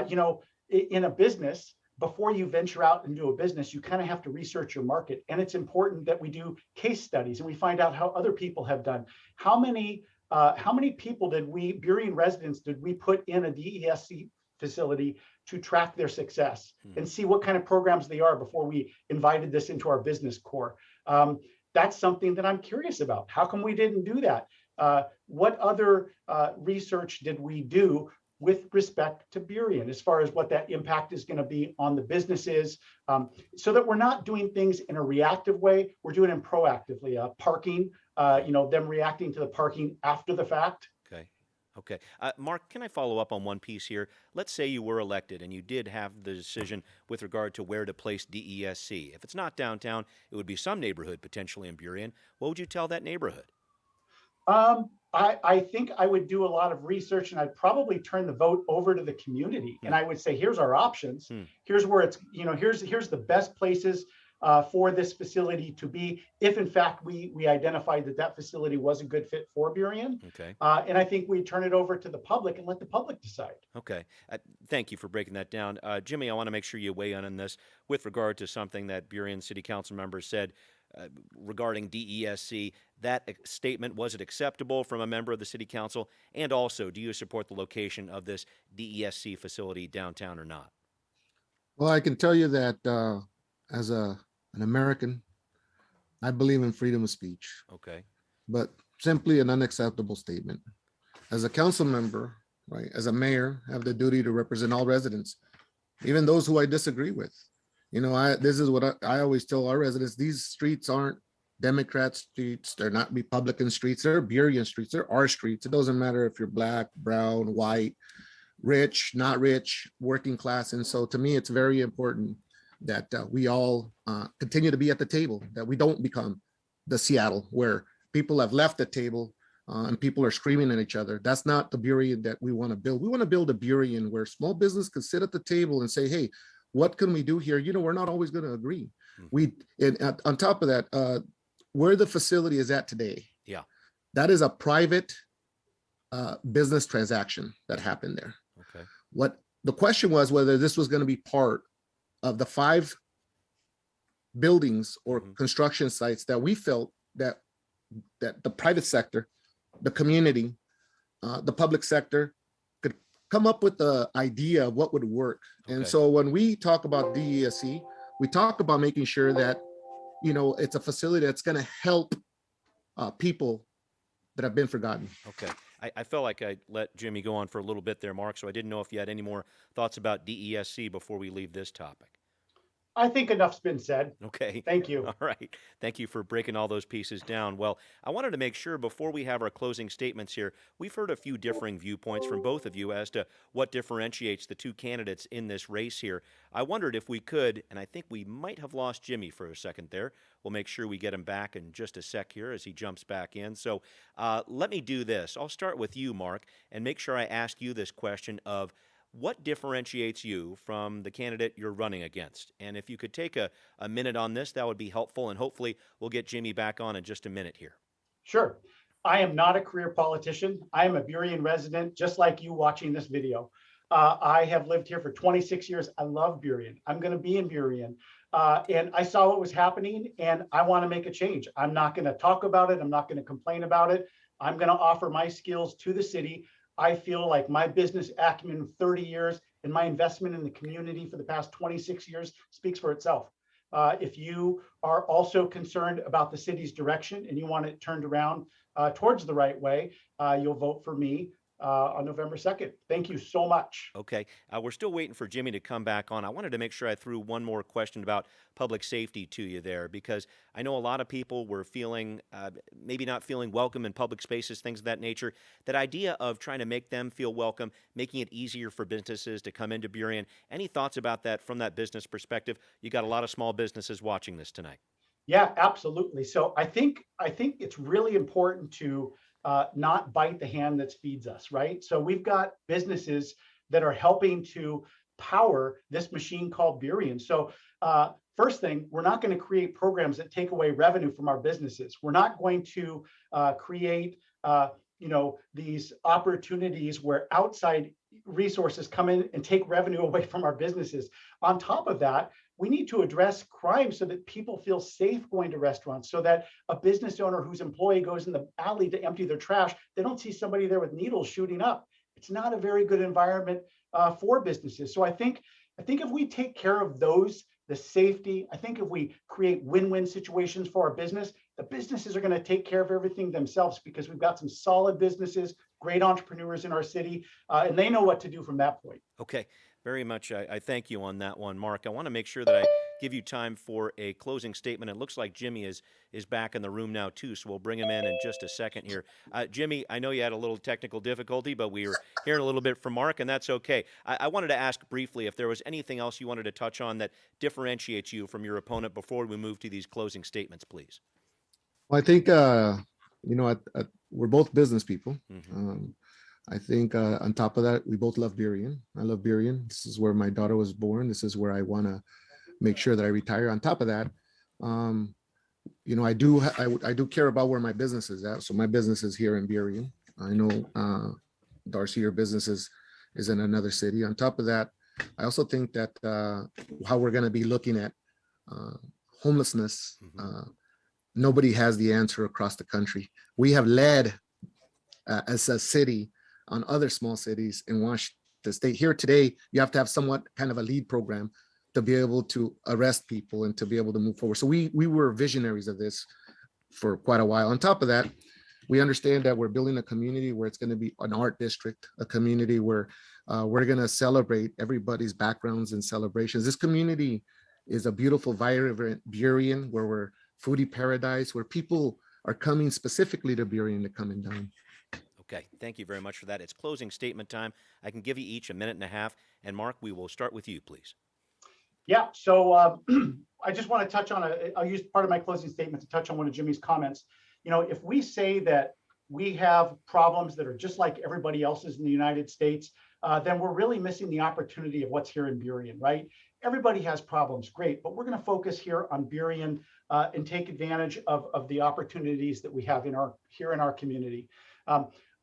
You know, in a business, before you venture out and do a business, you kind of have to research your market. And it's important that we do case studies and we find out how other people have done. How many people did we, Burien residents, did we put in a DESC facility to track their success and see what kind of programs they are before we invited this into our business core? That's something that I'm curious about. How come we didn't do that? What other research did we do with respect to Burien as far as what that impact is going to be on the businesses, so that we're not doing things in a reactive way, we're doing it proactively. Parking, you know, them reacting to the parking after the fact. Okay. Mark, can I follow up on one piece here? Let's say you were elected and you did have the decision with regard to where to place DESC. If it's not downtown, it would be some neighborhood potentially in Burien. What would you tell that neighborhood? I think I would do a lot of research and I'd probably turn the vote over to the community. And I would say, here's our options. Here's where it's, you know, here's the best places for this facility to be, if in fact we identified that facility was a good fit for Burien. Okay. And I think we turn it over to the public and let the public decide. Okay. Thank you for breaking that down. Jimmy, I want to make sure you weigh in on this with regard to something that Burien City Council members said regarding DESC. That statement, was it acceptable from a member of the City Council? And also, do you support the location of this DESC facility downtown or not? Well, I can tell you that as an American, I believe in freedom of speech. Okay. But simply an unacceptable statement. As a council member, right, as a mayor, I have the duty to represent all residents, even those who I disagree with. You know, this is what I always tell our residents: these streets aren't Democrat streets, they're not Republican streets, they're Burien streets, they're our streets. It doesn't matter if you're black, brown, white, rich, not rich, working class. And so to me, it's very important that we all continue to be at the table, that we don't become the Seattle where people have left the table and people are screaming at each other. That's not the Burien that we want to build. We want to build a Burien where small business can sit at the table and say, hey, what can we do here? You know, we're not always going to agree. On top of that, where the facility is at today, that is a private business transaction that happened there. Okay. What the question was, whether this was going to be part of the 5 buildings or construction sites that we felt that the private sector, the community, the public sector could come up with the idea of what would work. Okay. And so when we talk about DESC, we talk about making sure that, you know, it's a facility that's going to help people that have been forgotten. Okay. I felt like I let Jimmy go on for a little bit there, Mark, so I didn't know if you had any more thoughts about DESC before we leave this topic. I think enough's been said. Okay. Thank you. All right. Thank you for breaking all those pieces down. Well, I wanted to make sure before we have our closing statements here, we've heard a few differing viewpoints from both of you as to what differentiates the two candidates in this race here. I wondered if we could, and I think we might have lost Jimmy for a second there. We'll make sure we get him back in just a sec here as he jumps back in. So let me do this. I'll start with you, Mark, and make sure I ask you this question of, what differentiates you from the candidate you're running against? And if you could take a minute on this, that would be helpful. And hopefully we'll get Jimmy back on in just a minute here. Sure. I am not a career politician. I am a Burien resident, just like you watching this video. I have lived here for 26 years. I love Burien. I'm going to be in Burien. And I saw what was happening and I want to make a change. I'm not going to talk about it. I'm not going to complain about it. I'm going to offer my skills to the city. I feel like my business acumen of 30 years and my investment in the community for the past 26 years speaks for itself. If you are also concerned about the city's direction and you want it turned around towards the right way, you'll vote for me on November 2nd. Thank you so much. Okay, we're still waiting for Jimmy to come back on. I wanted to make sure I threw one more question about public safety to you there, because I know a lot of people were feeling, maybe not feeling welcome in public spaces, things of that nature. That idea of trying to make them feel welcome, making it easier for businesses to come into Burien. Any thoughts about that from that business perspective? You got a lot of small businesses watching this tonight. Yeah, absolutely. So I think it's really important to not bite the hand that feeds us, right? So we've got businesses that are helping to power this machine called Burien. So first thing, we're not going to create programs that take away revenue from our businesses. We're not going to create these opportunities where outside resources come in and take revenue away from our businesses. On top of that, we need to address crime so that people feel safe going to restaurants, so that a business owner whose employee goes in the alley to empty their trash, they don't see somebody there with needles shooting up. It's not a very good environment for businesses. So I think if we take care of those, the safety, I think if we create win-win situations for our business, the businesses are going to take care of everything themselves, because we've got some solid businesses, great entrepreneurs in our city, and they know what to do from that point. Okay, very much. I thank you on that one, Mark. I want to make sure that I give you time for a closing statement. It looks like Jimmy is back in the room now too, so we'll bring him in just a second here. Jimmy, I know you had a little technical difficulty, but we were hearing a little bit from Mark, and that's okay. I wanted to ask briefly if there was anything else you wanted to touch on that differentiates you from your opponent before we move to these closing statements, please. Well, I think, we're both business people. Mm-hmm. I think on top of that, we both love Burien. I love Burien. This is where my daughter was born. This is where I want to make sure that I retire. On top of that, I do care about where my business is at. So my business is here in Burien. I know Darcy, your business is in another city. On top of that, I also think that how we're going to be looking at homelessness, nobody has the answer across the country. We have led as a city on other small cities in Washington State. Here today, you have to have somewhat kind of a lead program to be able to arrest people and to be able to move forward. So we were visionaries of this for quite a while. On top of that, we understand that we're building a community where it's going to be an art district, a community where we're going to celebrate everybody's backgrounds and celebrations. This community is a beautiful, vibrant Burien, where we're foodie paradise, where people are coming specifically to Burien to come and dine. Okay, thank you very much for that. It's closing statement time. I can give you each a minute and a half. And Mark, we will start with you, please. Yeah, so I just want to touch on, I'll use part of my closing statement to touch on one of Jimmy's comments. If we say that we have problems that are just like everybody else's in the United States, then we're really missing the opportunity of what's here in Burien, right? Everybody has problems, great, but we're going to focus here on Burien and take advantage of the opportunities that we have here in our community.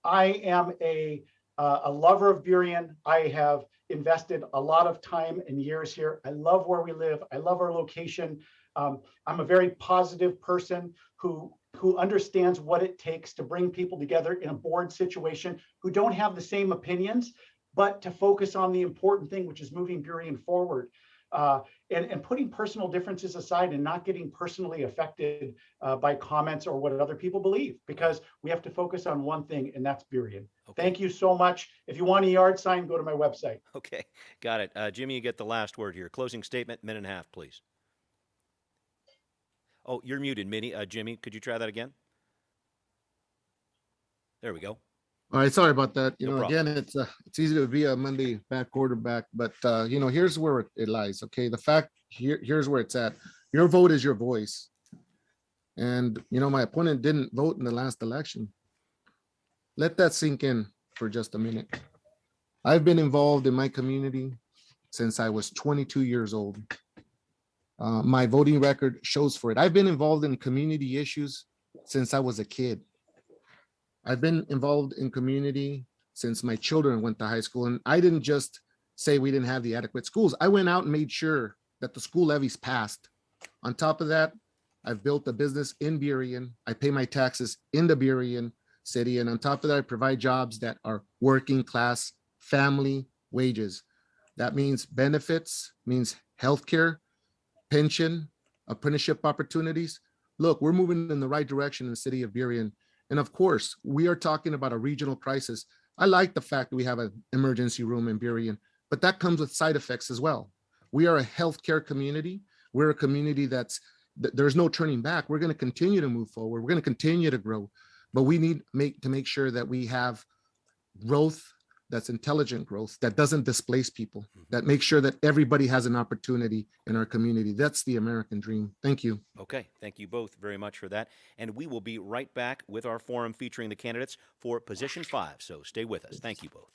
I am a lover of Burien. I have invested a lot of time and years here. I love where we live. I love our location. I'm a very positive person who understands what it takes to bring people together in a board situation who don't have the same opinions, but to focus on the important thing, which is moving Burien forward. And putting personal differences aside and not getting personally affected by comments or what other people believe, because we have to focus on one thing, and that's Burien. Okay. Thank you so much. If you want a yard sign, go to my website. Okay, got it. Jimmy, you get the last word here. Closing statement, minute and a half, please. Oh, you're muted, Jimmy. Could you try that again? There we go. All right, sorry about that. No again, it's easy to be a Monday back quarterback, but here's where it lies. Okay, the fact here's where it's at. Your vote is your voice, and my opponent didn't vote in the last election. Let that sink in for just a minute. I've been involved in my community since I was 22 years old. My voting record shows for it. I've been involved in community issues since I was a kid. I've been involved in community since my children went to high school. And I didn't just say we didn't have the adequate schools. I went out and made sure that the school levies passed. On top of that, I've built a business in Burien. I pay my taxes in the Burien city. And on top of that, I provide jobs that are working class family wages. That means benefits, means healthcare, pension, apprenticeship opportunities. Look, we're moving in the right direction in the city of Burien. And of course, we are talking about a regional crisis. I like the fact that we have an emergency room in Burien, but that comes with side effects as well. We are a healthcare community. We're a community there's no turning back. We're going to continue to move forward. We're going to continue to grow, but we need to make sure that we have growth that's intelligent growth, that doesn't displace people, that makes sure that everybody has an opportunity in our community. That's the American dream. Thank you. Okay, thank you both very much for that. And we will be right back with our forum featuring the candidates for position 5. So stay with us. Thank you both.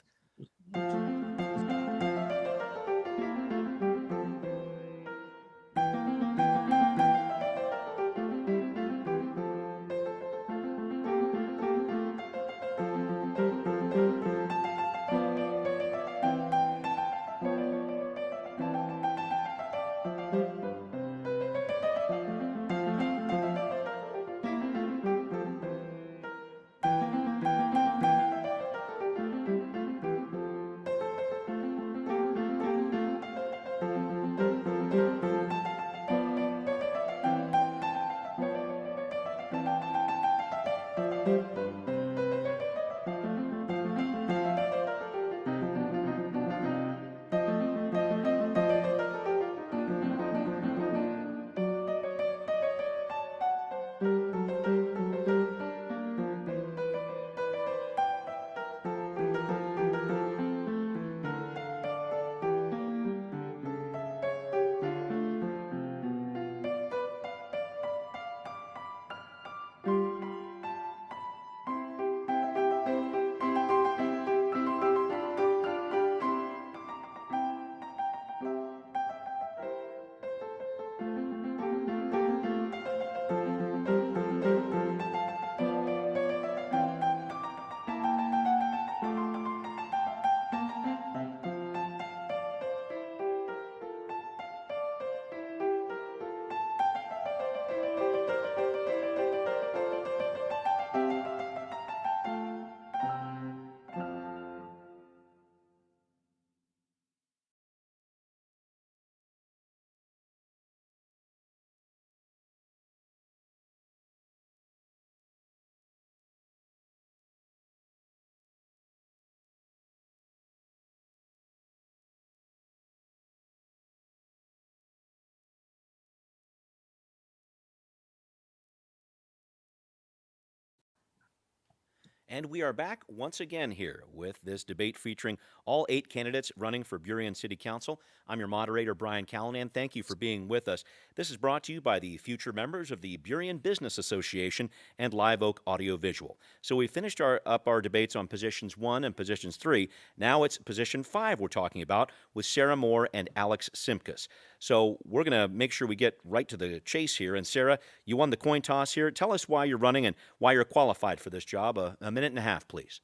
And we are back once again here with this debate featuring all 8 candidates running for Burien City Council. I'm your moderator, Brian Callanan. Thank you for being with us. This is brought to you by the future members of the Burien Business Association and Live Oak Audiovisual. So we finished up our debates on positions 1 and positions 3. Now it's position 5 we're talking about with Sarah Moore and Alex Simkus. So we're going to make sure we get right to the chase here. And Sarah, you won the coin toss here. Tell us why you're running and why you're qualified for this job. A minute and a half, please.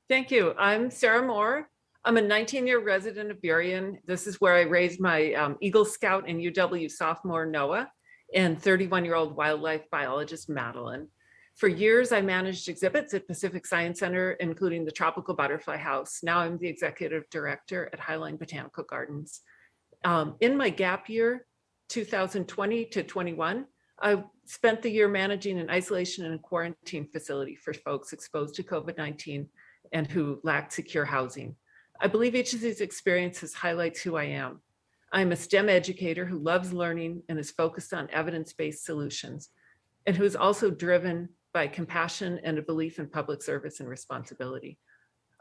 Thank you. I'm Sarah Moore. I'm a 19-year resident of Burien. This is where I raised my Eagle Scout and UW sophomore Noah and 31-year-old wildlife biologist Madeline. For years, I managed exhibits at Pacific Science Center, including the Tropical Butterfly House. Now I'm the executive director at Highline Botanical Gardens. In my gap year, 2020 to 21, I spent the year managing an isolation and quarantine facility for folks exposed to COVID-19 and who lacked secure housing. I believe each of these experiences highlights who I am. I'm a STEM educator who loves learning and is focused on evidence-based solutions, and who is also driven by compassion and a belief in public service and responsibility.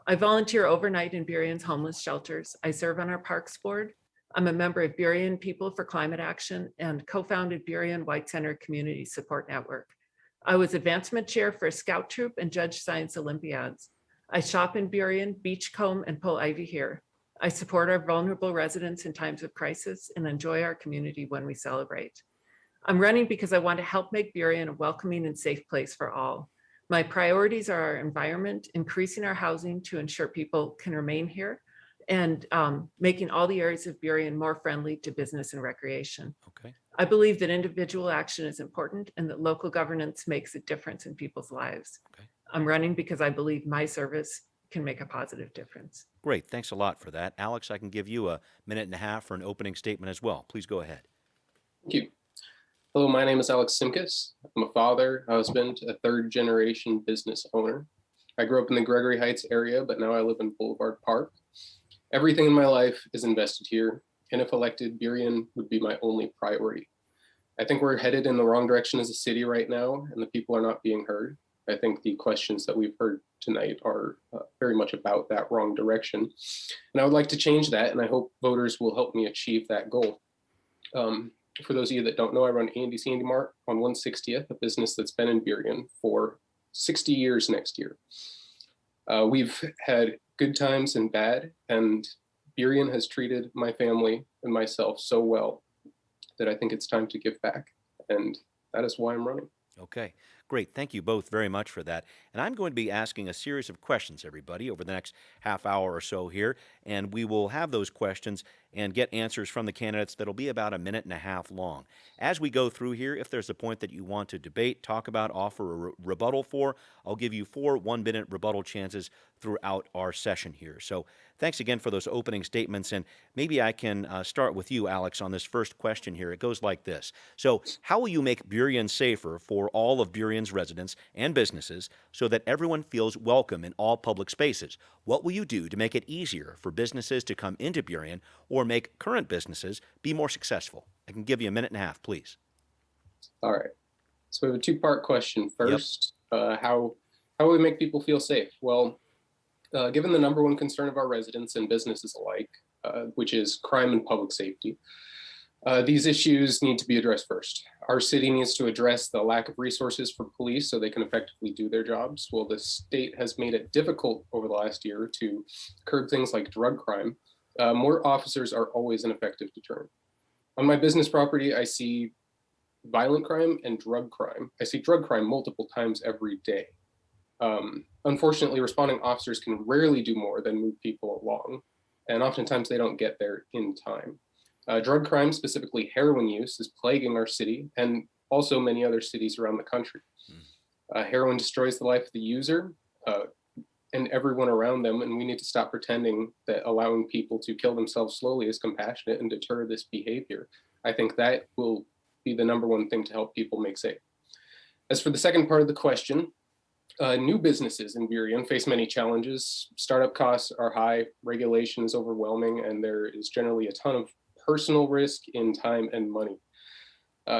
I volunteer overnight in Burien's homeless shelters. I serve on our Parks Board. I'm a member of Burien People for Climate Action and co-founded Burien White Center Community Support Network. I was advancement chair for a scout troop and judge science Olympiads. I shop in Burien, beachcomb, and pull ivy here. I support our vulnerable residents in times of crisis and enjoy our community when we celebrate. I'm running because I want to help make Burien a welcoming and safe place for all. My priorities are our environment, increasing our housing to ensure people can remain here, and making all the areas of Burien more friendly to business and recreation. Okay. I believe that individual action is important and that local governance makes a difference in people's lives. Okay. I'm running because I believe my service can make a positive difference. Great. Thanks a lot for that. Alex, I can give you a minute and a half for an opening statement as well. Please go ahead. Thank you. Hello, my name is Alex Simkus. I'm a father, husband, a third-generation business owner. I grew up in the Gregory Heights area, but now I live in Boulevard Park. Everything in my life is invested here, and if elected, Burien would be my only priority. I think we're headed in the wrong direction as a city right now, and the people are not being heard. I think the questions that we've heard tonight are very much about that wrong direction. And I would like to change that, and I hope voters will help me achieve that goal. For those of you that don't know, I run Andy's Handy Mart on 160th, a business that's been in Burien for 60 years next year. We've had good times and bad, and Burien has treated my family and myself so well that I think it's time to give back, and that is why I'm running. Okay, great. Thank you both very much for that. And I'm going to be asking a series of questions, everybody, over the next half hour or so here. And we will have those questions and get answers from the candidates that'll be about a minute and a half long. As we go through here, if there's a point that you want to debate, talk about, offer a rebuttal for, I'll give you 4 one-minute rebuttal chances throughout our session here. So thanks again for those opening statements. And maybe I can start with you, Alex, on this first question here. It goes like this. So how will you make Burien safer for all of Burien's residents and businesses so that everyone feels welcome in all public spaces? What will you do to make it easier for businesses to come into Burien or make current businesses be more successful? I can give you a minute and a half, please. All right. So we have a 2-part question. First, how will we make people feel safe? Well, given the number one concern of our residents and businesses alike, which is crime and public safety, these issues need to be addressed first. Our city needs to address the lack of resources for police so they can effectively do their jobs. Well, the state has made it difficult over the last year to curb things like drug crime. More officers are always an effective deterrent. On my business property, I see violent crime and drug crime. I see drug crime multiple times every day. Unfortunately, responding officers can rarely do more than move people along, and oftentimes they don't get there in time. Drug crime, specifically heroin use, is plaguing our city and also many other cities around the country. Heroin destroys the life of the user and everyone around them, and we need to stop pretending that allowing people to kill themselves slowly is compassionate and deter this behavior. I think that will be the number one thing to help people make safe. As for the second part of the question, new businesses in Burien face many challenges. Startup costs are high, regulation is overwhelming, and there is generally a ton of personal risk in time and money.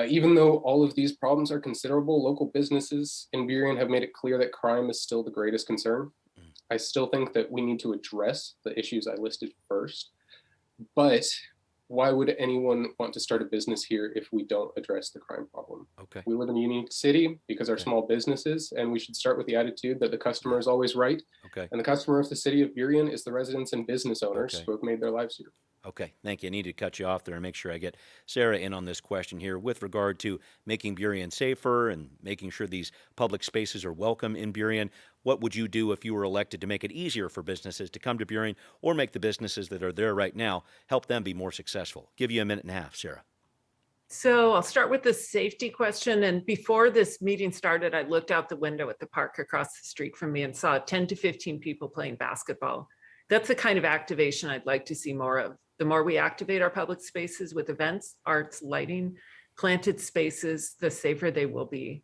Even though all of these problems are considerable, local businesses in Burien have made it clear that crime is still the greatest concern. I still think that we need to address the issues I listed first, but why would anyone want to start a business here if we don't address the crime problem? Okay. We live in a unique city because our small businesses, and we should start with the attitude that the customer is always right. Okay. And the customer of the city of Burien is the residents and business owners who have made their lives here. Okay, thank you. I need to cut you off there and make sure I get Sarah in on this question here with regard to making Burien safer and making sure these public spaces are welcome in Burien. What would you do if you were elected to make it easier for businesses to come to Burien or make the businesses that are there right now, help them be more successful? Give you a minute and a half, Sarah. So I'll start with the safety question. And before this meeting started, I looked out the window at the park across the street from me and saw 10 to 15 people playing basketball. That's the kind of activation I'd like to see more of. The more we activate our public spaces with events, arts, lighting, planted spaces, the safer they will be.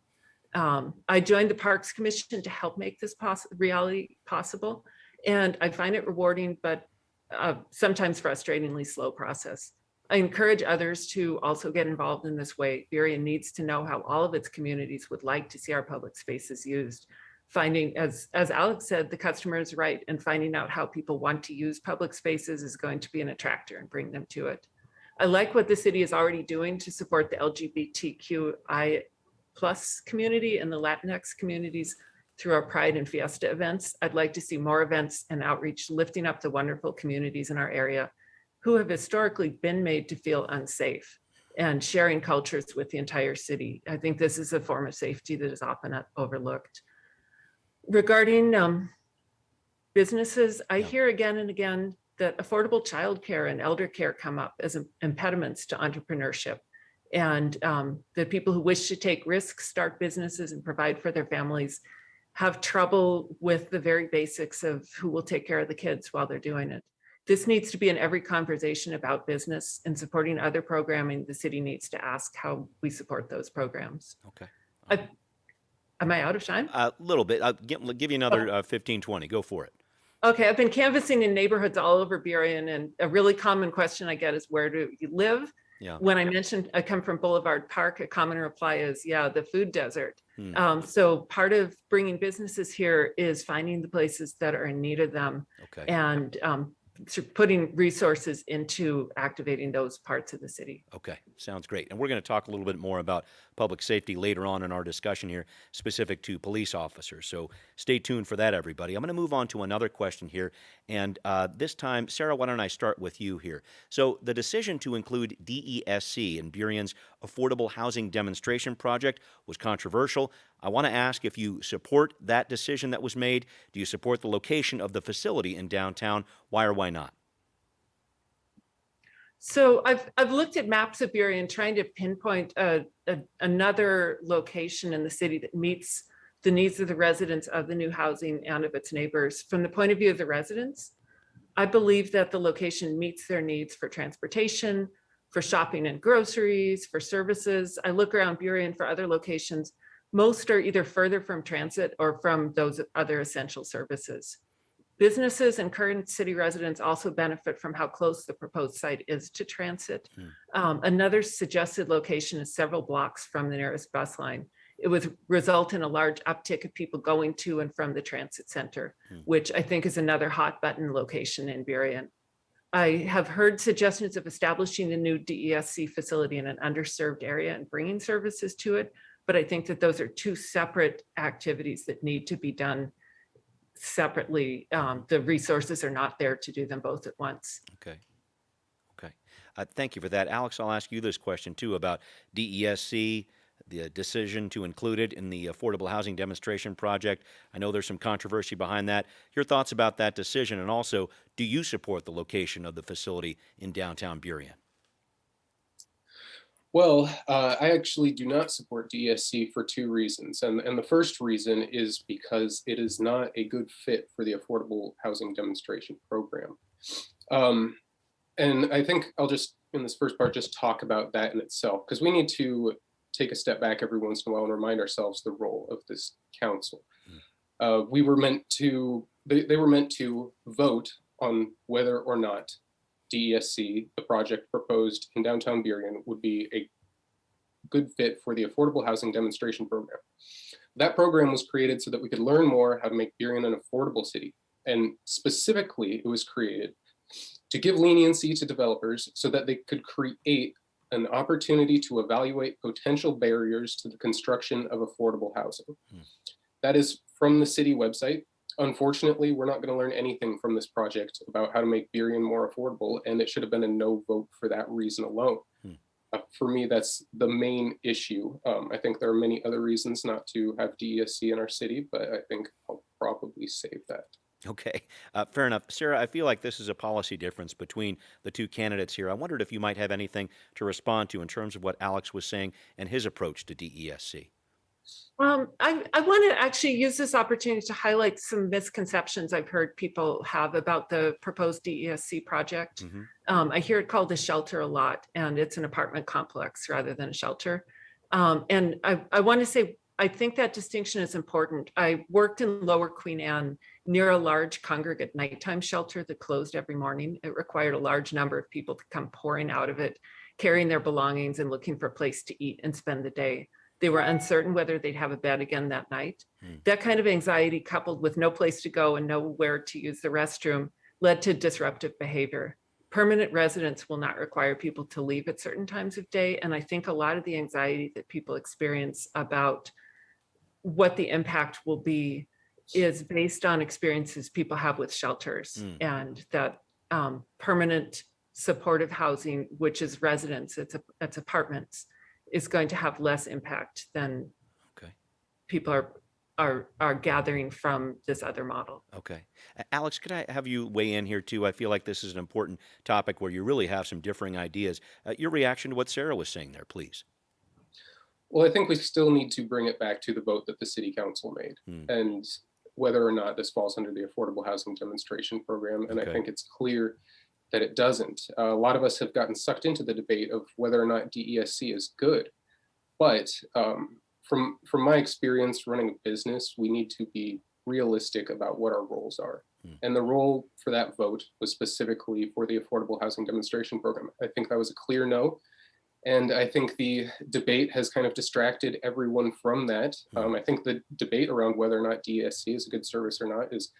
I joined the Parks Commission to help make this reality possible. And I find it rewarding, but sometimes frustratingly slow process. I encourage others to also get involved in this way. Burien needs to know how all of its communities would like to see our public spaces used. Finding, as Alex said, the customer is right, and finding out how people want to use public spaces is going to be an attractor and bring them to it. I like what the city is already doing to support the LGBTQI+ community and the Latinx communities through our Pride and Fiesta events. I'd like to see more events and outreach lifting up the wonderful communities in our area who have historically been made to feel unsafe, and sharing cultures with the entire city. I think this is a form of safety that is often overlooked. Regarding businesses, I Yeah. hear again and again that affordable childcare and elder care come up as impediments to entrepreneurship. And the people who wish to take risks, start businesses, and provide for their families have trouble with the very basics of who will take care of the kids while they're doing it. This needs to be in every conversation about business and supporting other programming. The city needs to ask how we support those programs. Okay. Am I out of time? A little bit. I'll give you another 15, 20. Go for it. Okay, I've been canvassing in neighborhoods all over Burien, and a really common question I get is, where do you live? Yeah. When I mentioned I come from Boulevard Park, a common reply is, yeah, the food desert. Hmm. So part of bringing businesses here is finding the places that are in need of them Okay. and putting resources into activating those parts of the city. Okay, sounds great. And we're going to talk a little bit more about public safety later on in our discussion here, specific to police officers. So stay tuned for that, everybody. I'm going to move on to another question here. And this time, Sarah, why don't I start with you here? So the decision to include DESC in Burien's Affordable Housing Demonstration Project was controversial. I want to ask if you support that decision that was made. Do you support the location of the facility in downtown? Why or why not? So I've looked at maps of Burien trying to pinpoint another location in the city that meets the needs of the residents of the new housing and of its neighbors. From the point of view of the residents, I believe that the location meets their needs for transportation, for shopping and groceries, for services. I look around Burien for other locations. Most are either further from transit or from those other essential services. Businesses and current city residents also benefit from how close the proposed site is to transit. Another suggested location is several blocks from the nearest bus line. It would result in a large uptick of people going to and from the transit center, which I think is another hot button location in Burien. I have heard suggestions of establishing a new DESC facility in an underserved area and bringing services to it, but I think that those are two separate activities that need to be done separately. The resources are not there to do them both at once. Okay. Thank you for that. Alex, I'll ask you this question too about DESC, the decision to include it in the Affordable Housing Demonstration Project. I know there's some controversy behind that. Your thoughts about that decision, and also, do you support the location of the facility in downtown Burien? Well, I actually do not support DESC for two reasons. And the first reason is because it is not a good fit for the Affordable Housing Demonstration Program. And I think I'll just, in this first part, just talk about that in itself, because we need to take a step back every once in a while and remind ourselves the role of this council. They were meant to vote on whether or not DESC, the project proposed in downtown Burien, would be a good fit for the Affordable Housing Demonstration Program. That program was created so that we could learn more how to make Burien an affordable city. And specifically, it was created to give leniency to developers so that they could create an opportunity to evaluate potential barriers to the construction of affordable housing. That is from the city website. Unfortunately, we're not going to learn anything from this project about how to make Burien more affordable, and it should have been a no vote for that reason alone. For me, that's the main issue. I think there are many other reasons not to have DESC in our city, but I think I'll probably save that. Okay, fair enough. Sarah, I feel like this is a policy difference between the two candidates here. I wondered if you might have anything to respond to in terms of what Alex was saying and his approach to DESC. I want to actually use this opportunity to highlight some misconceptions I've heard people have about the proposed DESC project. I hear it called a shelter a lot, and it's an apartment complex rather than a shelter. And I want to say, I think that distinction is important. I worked in Lower Queen Anne near a large congregate nighttime shelter that closed every morning. It required a large number of people to come pouring out of it, carrying their belongings and looking for a place to eat and spend the day. They were uncertain whether they'd have a bed again that night. That kind of anxiety, coupled with no place to go and nowhere to use the restroom, led to disruptive behavior. Permanent residence will not require people to leave at certain times of day. And I think a lot of the anxiety that people experience about what the impact will be is based on experiences people have with shelters, and that permanent supportive housing, which is residence, it's apartments, is going to have less impact than people are are gathering from this other model. Okay. Alex, could I have you weigh in here too? I feel like this is an important topic where you really have some differing ideas. Your reaction to what Sarah was saying there, please. Well, I think we still need to bring it back to the vote that the city council made and whether or not this falls under the affordable housing demonstration program. And Okay. I think it's clear that it doesn't. A lot of us have gotten sucked into the debate of whether or not DESC is good. But from my experience running a business, we need to be realistic about what our roles are. And the role for that vote was specifically for the affordable housing demonstration program. I think that was a clear no. And I think the debate has kind of distracted everyone from that. I think the debate around whether or not DESC is a good service or not is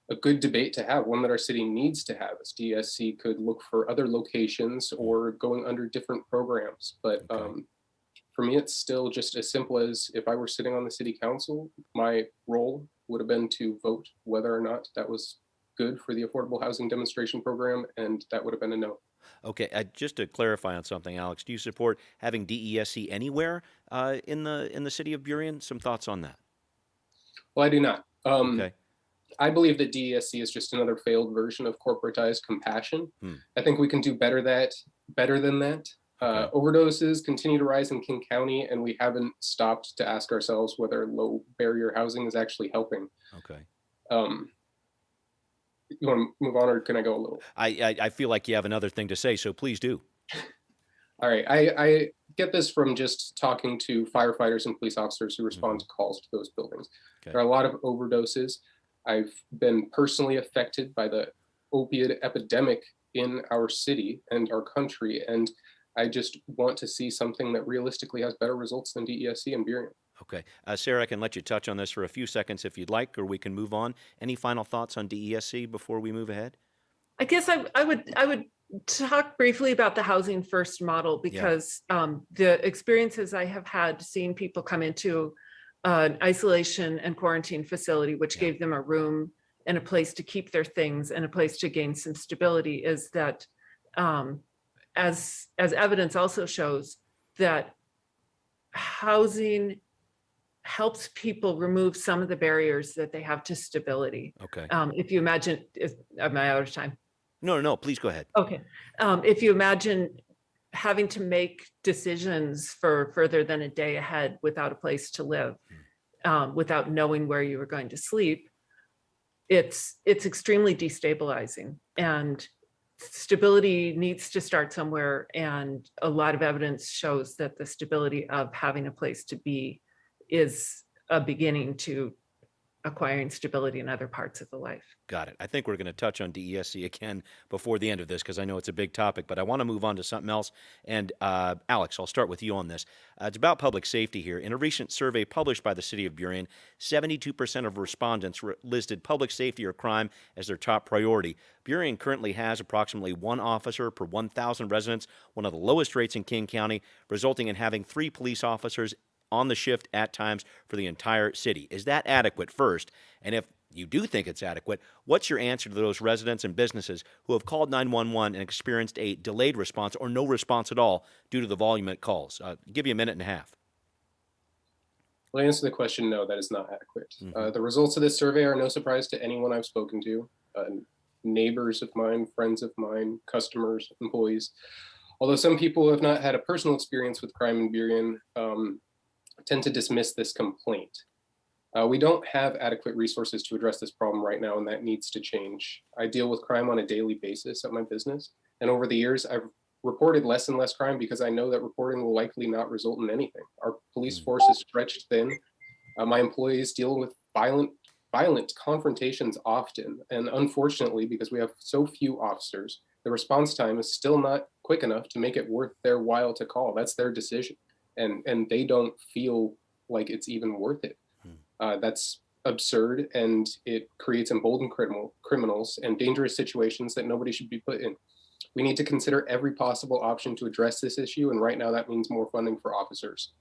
a good debate to have, one that our city needs to have, as DESC could look for other locations or going under different programs. But for me, it's still just as simple as if I were sitting on the city council, my role would have been to vote whether or not that was good for the affordable housing demonstration program, and that would have been a no. Okay, just to clarify on something, Alex, do you support having DESC anywhere in the city of Burien? Some thoughts on that? Well, I do not. Okay. I believe that DESC is just another failed version of corporatized compassion. I think we can do better than that. Okay. Overdoses continue to rise in King County, and we haven't stopped to ask ourselves whether low barrier housing is actually helping. Okay. You want to move on, or can I go a little? I feel like you have another thing to say, so please do. All right. I get this from just talking to firefighters and police officers who respond to calls to those buildings. Okay. There are a lot of overdoses. I've been personally affected by the opiate epidemic in our city and our country, and I just want to see something that realistically has better results than DESC and Burien. Okay. Sarah, I can let you touch on this for a few seconds if you'd like, or we can move on. Any final thoughts on DESC before we move ahead? I guess I would talk briefly about the housing first model, because the experiences I have had seeing people come into an isolation and quarantine facility, which gave them a room and a place to keep their things and a place to gain some stability, is that as evidence also shows, that housing helps people remove some of the barriers that they have to stability. Okay. If you imagine, am I out of time? No, please go ahead. Okay. If you imagine having to make decisions for further than a day ahead without a place to live, without knowing where you were going to sleep, it's extremely destabilizing. And stability needs to start somewhere. And a lot of evidence shows that the stability of having a place to be is a beginning to acquiring stability in other parts of the life. Got it. I think we're going to touch on DESC again before the end of this, because I know it's a big topic, but I want to move on to something else. And Alex, I'll start with you on this. It's about public safety here. In a recent survey published by the city of Burien, 72% of respondents listed public safety or crime as their top priority. Burien currently has approximately 1 officer per 1,000 residents, one of the lowest rates in King County, resulting in having 3 police officers on the shift at times for the entire city. Is that adequate first? And if you do think it's adequate, what's your answer to those residents and businesses who have called 911 and experienced a delayed response or no response at all due to the volume it calls? Give you a minute and a half. Well, to answer the question, no, that is not adequate. The results of this survey are no surprise to anyone I've spoken to, neighbors of mine, friends of mine, customers, employees. Although some people who have not had a personal experience with crime in Burien tend to dismiss this complaint. We don't have adequate resources to address this problem right now, and that needs to change. I deal with crime on a daily basis at my business, and over the years, I've reported less and less crime because I know that reporting will likely not result in anything. Our police force is stretched thin. My employees deal with violent confrontations often, and unfortunately, because we have so few officers, the response time is still not quick enough to make it worth their while to call. That's their decision. And they don't feel like it's even worth it. That's absurd, and it creates emboldened criminals and dangerous situations that nobody should be put in. We need to consider every possible option to address this issue, and right now that means more funding for officers.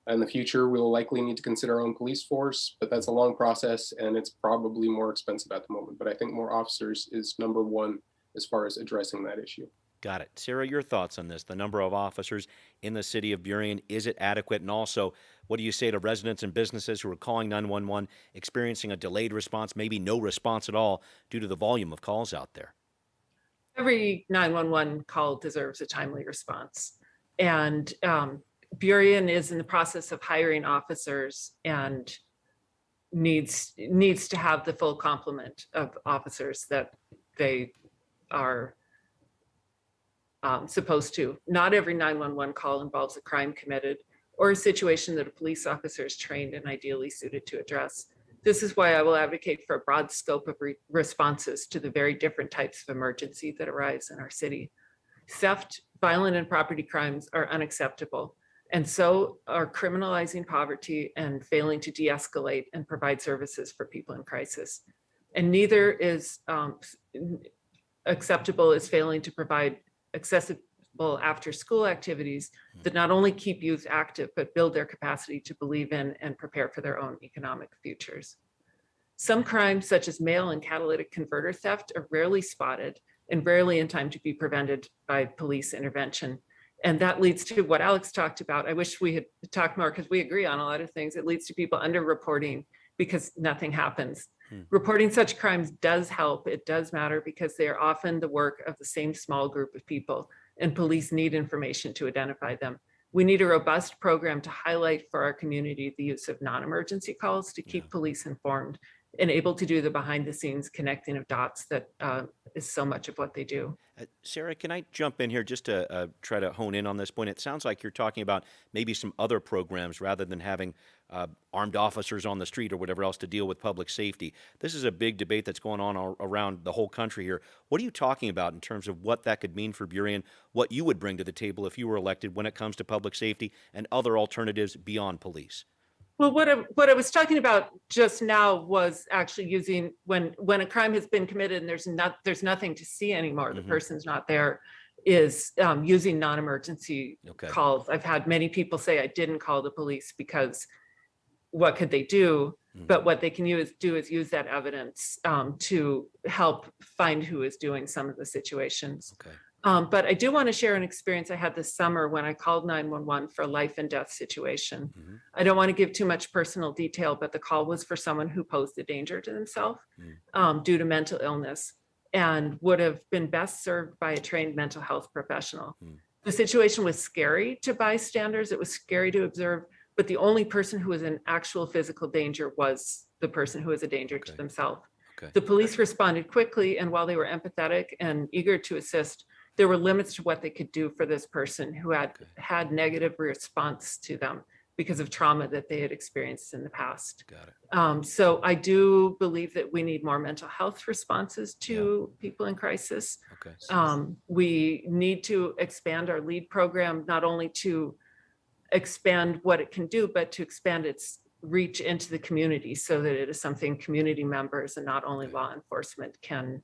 In the future, we'll likely need to consider our own police force, but that's a long process, and it's probably more expensive at the moment. But I think more officers is number one as far as addressing that issue. Got it. Sarah, your thoughts on this? The number of officers in the city of Burien, is it adequate? And also, what do you say to residents and businesses who are calling 911, experiencing a delayed response, maybe no response at all due to the volume of calls out there? Every 911 call deserves a timely response. And Burien is in the process of hiring officers and needs to have the full complement of officers that they are supposed to. Not every 911 call involves a crime committed or a situation that a police officer is trained and ideally suited to address. This is why I will advocate for a broad scope of responses to the very different types of emergency that arise in our city. Theft, violent and property crimes are unacceptable, and so are criminalizing poverty and failing to de-escalate and provide services for people in crisis. And neither is acceptable as failing to provide accessible after-school activities that not only keep youth active, but build their capacity to believe in and prepare for their own economic futures. Some crimes, such as mail and catalytic converter theft, are rarely spotted and rarely in time to be prevented by police intervention. And that leads to what Alex talked about. I wish we had talked more because we agree on a lot of things. It leads to people underreporting because nothing happens. Reporting such crimes does help. It does matter because they are often the work of the same small group of people, and police need information to identify them. We need a robust program to highlight for our community the use of non-emergency calls to keep police informed and able to do the behind the scenes connecting of dots that is so much of what they do. Sarah, can I jump in here just to try to hone in on this point? It sounds like you're talking about maybe some other programs rather than having armed officers on the street or whatever else to deal with public safety. This is a big debate that's going on around the whole country here. What are you talking about in terms of what that could mean for Burien, what you would bring to the table if you were elected when it comes to public safety and other alternatives beyond police? Well, what I was talking about just now was actually using when a crime has been committed and there's nothing to see anymore, the person's not there, is using non-emergency calls. I've had many people say I didn't call the police because what could they do? But what they can do is use that evidence to help find who is doing some of the situations. But I do want to share an experience I had this summer when I called 911 for a life and death situation. I don't want to give too much personal detail, but the call was for someone who posed a danger to themselves due to mental illness and would have been best served by a trained mental health professional. The situation was scary to bystanders. It was scary to observe, but the only person who was in actual physical danger was the person who was a danger to themselves. The police responded quickly, and while they were empathetic and eager to assist, there were limits to what they could do for this person who had had negative response to them because of trauma that they had experienced in the past. So I do believe that we need more mental health responses to people in crisis. We need to expand our LEAD program, not only to expand what it can do, but to expand its reach into the community so that it is something community members and not only law enforcement can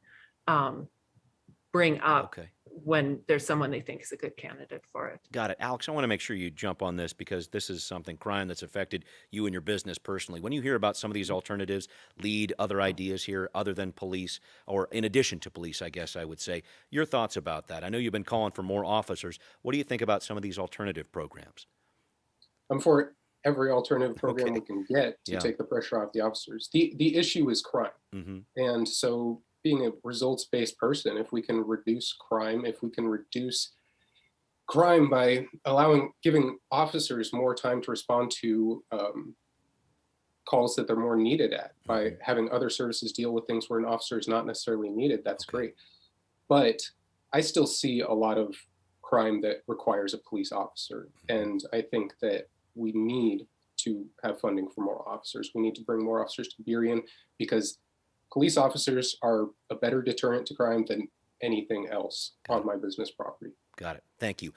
bring up when there's someone they think is a good candidate for it. Got it. Alex, I want to make sure you jump on this because this is something, crime that's affected you and your business personally. When you hear about some of these alternatives, LEAD, other ideas here other than police, or in addition to police, I guess I would say, your thoughts about that? I know you've been calling for more officers. What do you think about some of these alternative programs? I'm for every alternative program we can get to take the pressure off the officers. The issue is crime. And so being a results-based person, if we can reduce crime, if we can reduce crime by giving officers more time to respond to calls that they're more needed at, by having other services deal with things where an officer is not necessarily needed, that's great. But I still see a lot of crime that requires a police officer. And I think that we need to have funding for more officers. We need to bring more officers to Burien because police officers are a better deterrent to crime than anything else on my business property. Got it. Thank you.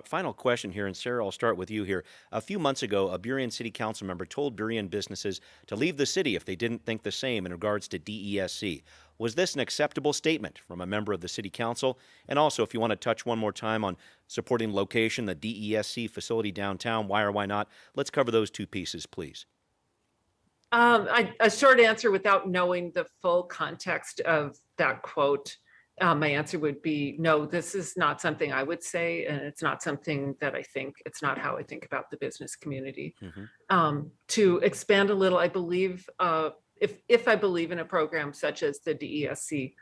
Final question here, and Sarah, I'll start with you here. A few months ago, a Burien City Council member told Burien businesses to leave the city if they didn't think the same in regards to DESC. Was this an acceptable statement from a member of the City Council? And also, if you want to touch one more time on supporting location, the DESC facility downtown, why or why not? Let's cover those two pieces, please. A short answer without knowing the full context of that quote. my answer would be no, this is not something I would say, and it's not something that I think, it's not how I think about the business community. To expand a little, I believe, if I believe in a program such as the DESC,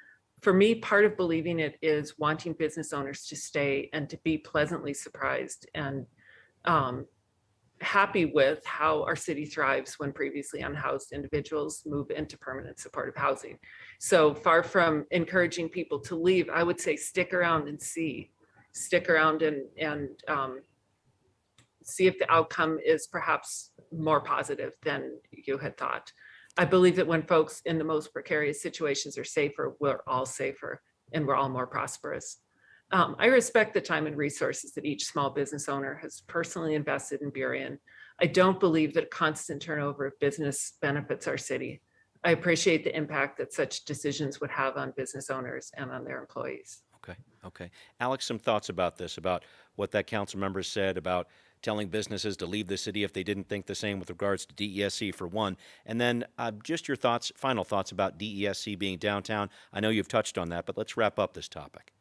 for me, part of believing it is wanting business owners to stay and to be pleasantly surprised and happy with how our city thrives when previously unhoused individuals move into permanent supportive housing. So far from encouraging people to leave, I would say stick around and stick around and see if the outcome is perhaps more positive than you had thought. I believe that when folks in the most precarious situations are safer, we're all safer and we're all more prosperous. I respect the time and resources that each small business owner has personally invested in Burien. I don't believe that constant turnover of business benefits our city. I appreciate the impact that such decisions would have on business owners and on their employees. Okay. Alex, some thoughts about this, about what that council member said about telling businesses to leave the city if they didn't think the same with regards to DESC for one. And then just your thoughts, final thoughts about DESC being downtown. I know you've touched on that, but let's wrap up this topic.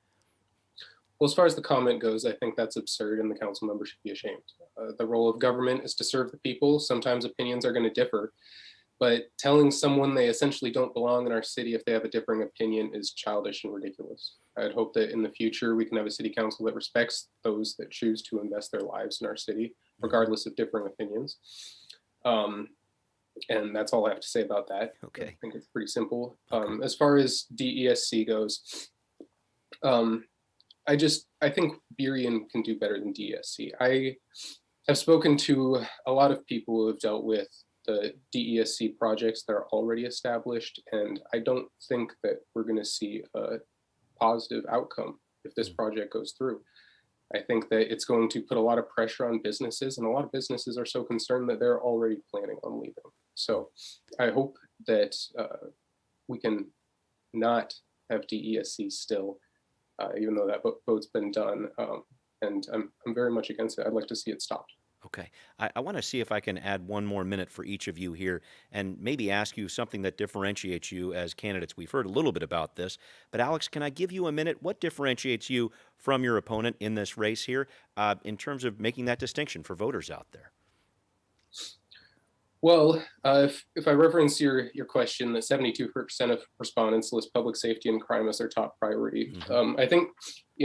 Well, as far as the comment goes, I think that's absurd and the council member should be ashamed. The role of government is to serve the people. Sometimes opinions are going to differ, but telling someone they essentially don't belong in our city if they have a differing opinion is childish and ridiculous. I'd hope that in the future we can have a city council that respects those that choose to invest their lives in our city, regardless of differing opinions. And that's all I have to say about that. Okay. I think it's pretty simple. As far as DESC goes, I think Burien can do better than DESC. I have spoken to a lot of people who have dealt with the DESC projects that are already established, and I don't think that we're going to see a positive outcome if this project goes through. I think that it's going to put a lot of pressure on businesses, and a lot of businesses are so concerned that they're already planning on leaving. So I hope that we can not have DESC still, even though that vote's been done, and I'm very much against it. I'd like to see it stopped. Okay. I want to see if I can add one more minute for each of you here and maybe ask you something that differentiates you as candidates. We've heard a little bit about this, but Alex, can I give you a minute? What differentiates you from your opponent in this race here in terms of making that distinction for voters out there? Well, if I reference your question, that 72% of respondents list public safety and crime as their top priority. I think,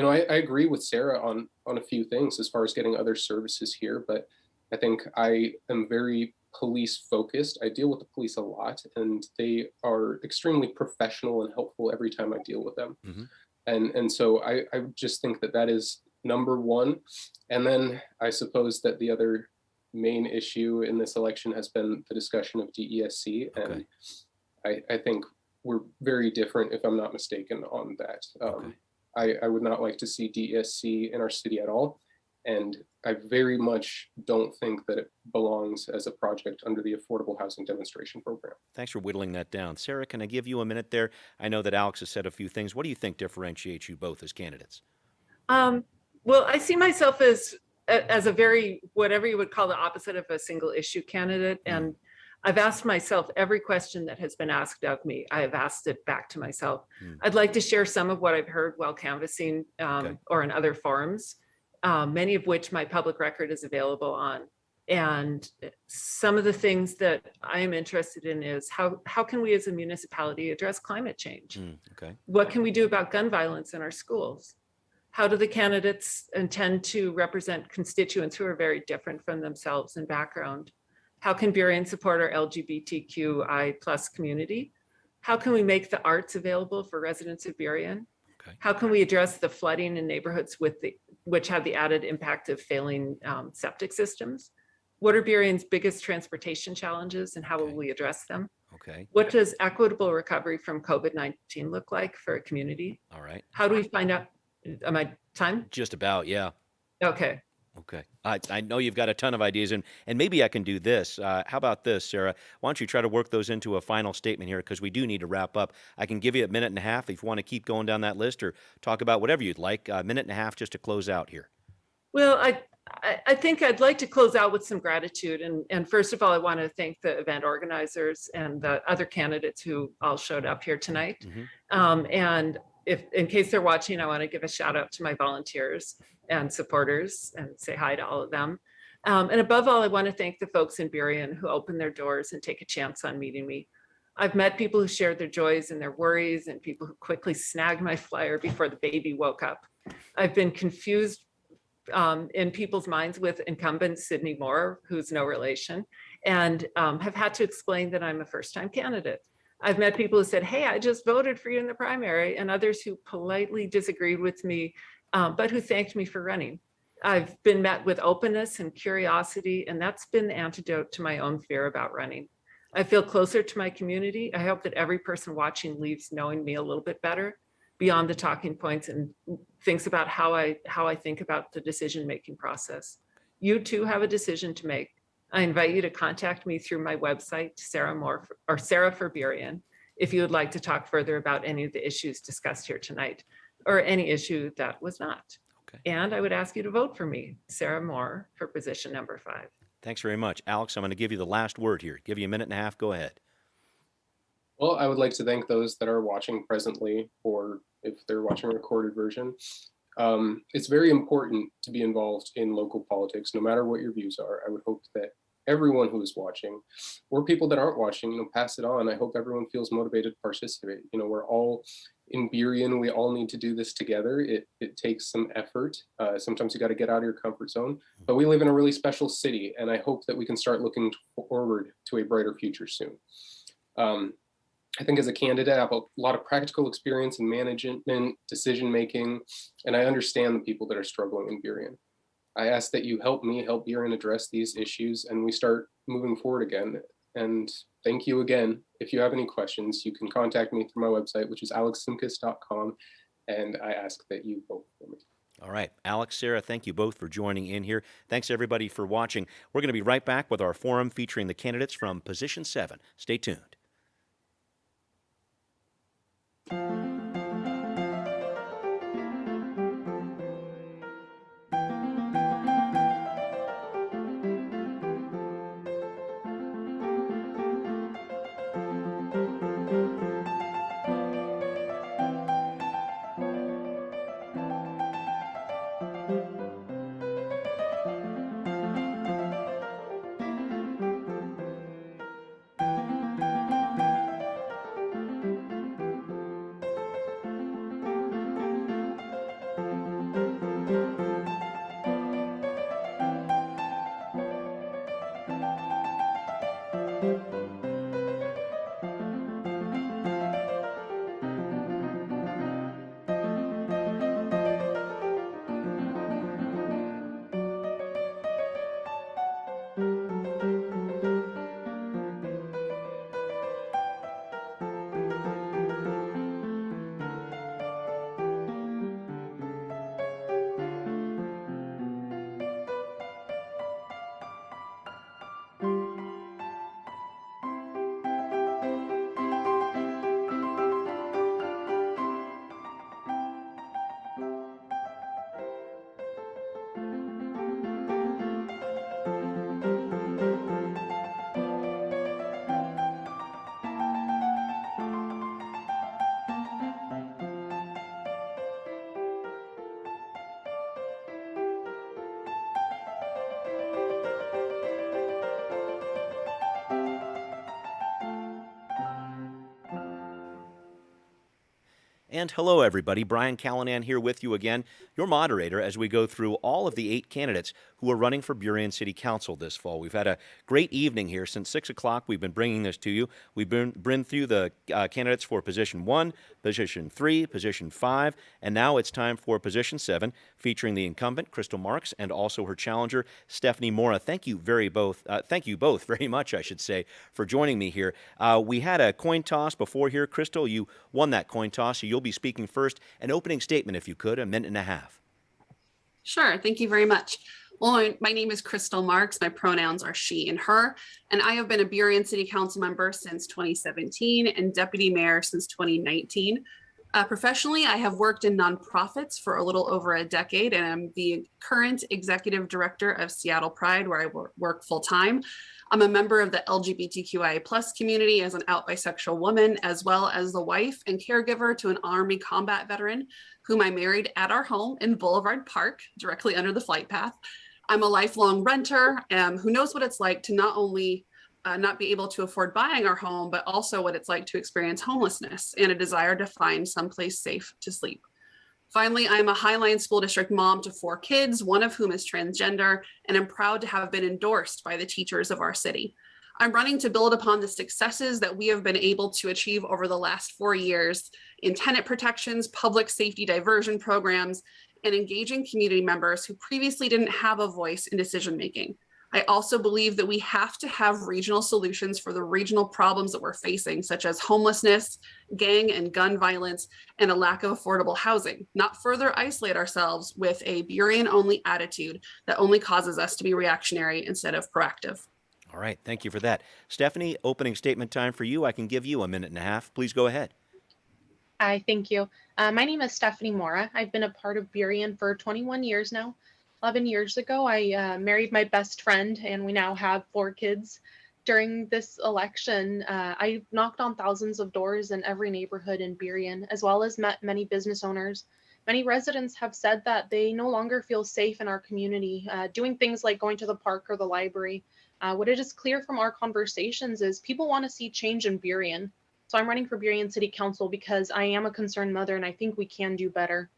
I agree with Sarah on a few things as far as getting other services here, but I think I am very police focused. I deal with the police a lot, and they are extremely professional and helpful every time I deal with them. And so I just think that is number one. And then I suppose that the other main issue in this election has been the discussion of DESC, and I think we're very different, if I'm not mistaken, on that. I would not like to see DESC in our city at all, and I very much don't think that it belongs as a project under the Affordable Housing Demonstration Program. Thanks for whittling that down. Sarah, can I give you a minute there? I know that Alex has said a few things. What do you think differentiates you both as candidates? Well, I see myself as a very, whatever you would call the opposite of a single issue candidate. And I've asked myself every question that has been asked of me. I have asked it back to myself. I'd like to share some of what I've heard while canvassing or in other forums, many of which my public record is available on. And some of the things that I am interested in is how can we as a municipality address climate change? What can we do about gun violence in our schools? How do the candidates intend to represent constituents who are very different from themselves in background? How can Burien support our LGBTQI+ community? How can we make the arts available for residents of Burien? How can we address the flooding in neighborhoods which have the added impact of failing septic systems? What are Burien's biggest transportation challenges, and how will we address them? What does equitable recovery from COVID-19 look like for a community? All right. How do we find out? Am I time? Just about, yeah. Okay. I know you've got a ton of ideas, and maybe I can do this. How about this, Sarah? Why don't you try to work those into a final statement here, because we do need to wrap up. I can give you a minute and a half if you want to keep going down that list or talk about whatever you'd like. A minute and a half just to close out here. Well, I think I'd like to close out with some gratitude. And first of all, I want to thank the event organizers and the other candidates who all showed up here tonight. And if in case they're watching, I want to give a shout out to my volunteers and supporters and say hi to all of them. And above all, I want to thank the folks in Burien who open their doors and take a chance on meeting me. I've met people who shared their joys and their worries, and people who quickly snagged my flyer before the baby woke up. I've been confused in people's minds with incumbent Sydney Moore, who's no relation, and have had to explain that I'm a first-time candidate. I've met people who said, hey, I just voted for you in the primary, and others who politely disagreed with me, but who thanked me for running. I've been met with openness and curiosity, and that's been the antidote to my own fear about running. I feel closer to my community. I hope that every person watching leaves knowing me a little bit better beyond the talking points and thinks about how I think about the decision-making process. You too have a decision to make. I invite you to contact me through my website, Sarah for Burien, if you would like to talk further about any of the issues discussed here tonight, or any issue that was not. Okay. And I would ask you to vote for me, Sarah Moore, for position number 5. Thanks very much. Alex, I'm going to give you the last word here. Give you a minute and a half. Go ahead. Well, I would like to thank those that are watching presently, or if they're watching a recorded version. It's very important to be involved in local politics, no matter what your views are. I would hope that everyone who is watching, or people that aren't watching, pass it on. I hope everyone feels motivated to participate. We're all in Burien. We all need to do this together. It takes some effort. Sometimes you got to get out of your comfort zone, but we live in a really special city, and I hope that we can start looking forward to a brighter future soon. I think as a candidate, I have a lot of practical experience in management, decision-making, and I understand the people that are struggling in Burien. I ask that you help me help Burien address these issues, and we start moving forward again. And thank you again. If you have any questions, you can contact me through my website, which is alexsimkis.com, and I ask that you vote for me. All right. Alex, Sarah, thank you both for joining in here. Thanks, everybody, for watching. We're going to be right back with our forum featuring the candidates from Position 7. Stay tuned. And hello, everybody. Brian Callanan here with you again, your moderator, as we go through all of the 8 candidates who are running for Burien City Council this fall. We've had a great evening here. Since 6 o'clock, we've been bringing this to you. We've been through the candidates for Position 1, Position 3, Position 5, and now it's time for Position 7, featuring the incumbent, Crystal Marks, and also her challenger, Stephanie Mora. Thank you both very much, I should say, for joining me here. We had a coin toss before here. Crystal, you won that coin toss, so you'll be speaking first. An opening statement, if you could, a minute and a half. Sure. Thank you very much. Well, my name is Crystal Marks. My pronouns are she and her, and I have been a Burien City Council member since 2017 and deputy mayor since 2019. Professionally, I have worked in nonprofits for a little over a decade, and I'm the current executive director of Seattle Pride, where I work full time. I'm a member of the LGBTQIA+ community as an out bisexual woman, as well as the wife and caregiver to an Army combat veteran whom I married at our home in Boulevard Park, directly under the flight path. I'm a lifelong renter who knows what it's like to not only not be able to afford buying our home, but also what it's like to experience homelessness and a desire to find someplace safe to sleep. Finally, I'm a Highline School District mom to 4 kids, one of whom is transgender, and I'm proud to have been endorsed by the teachers of our city. I'm running to build upon the successes that we have been able to achieve over the last 4 years in tenant protections, public safety diversion programs, and engaging community members who previously didn't have a voice in decision-making. I also believe that we have to have regional solutions for the regional problems that we're facing, such as homelessness, gang and gun violence, and a lack of affordable housing, not further isolate ourselves with a Burien-only attitude that only causes us to be reactionary instead of proactive. All right, thank you for that. Stephanie, opening statement time for you. I can give you a minute and a half. Please go ahead. Hi, thank you. My name is Stephanie Mora. I've been a part of Burien for 21 years now. 11 years ago, I married my best friend, and we now have 4 kids. During this election, I knocked on thousands of doors in every neighborhood in Burien, as well as met many business owners. Many residents have said that they no longer feel safe in our community, doing things like going to the park or the library. What it is clear from our conversations is people want to see change in Burien. So I'm running for Burien City Council because I am a concerned mother and I think we can do better.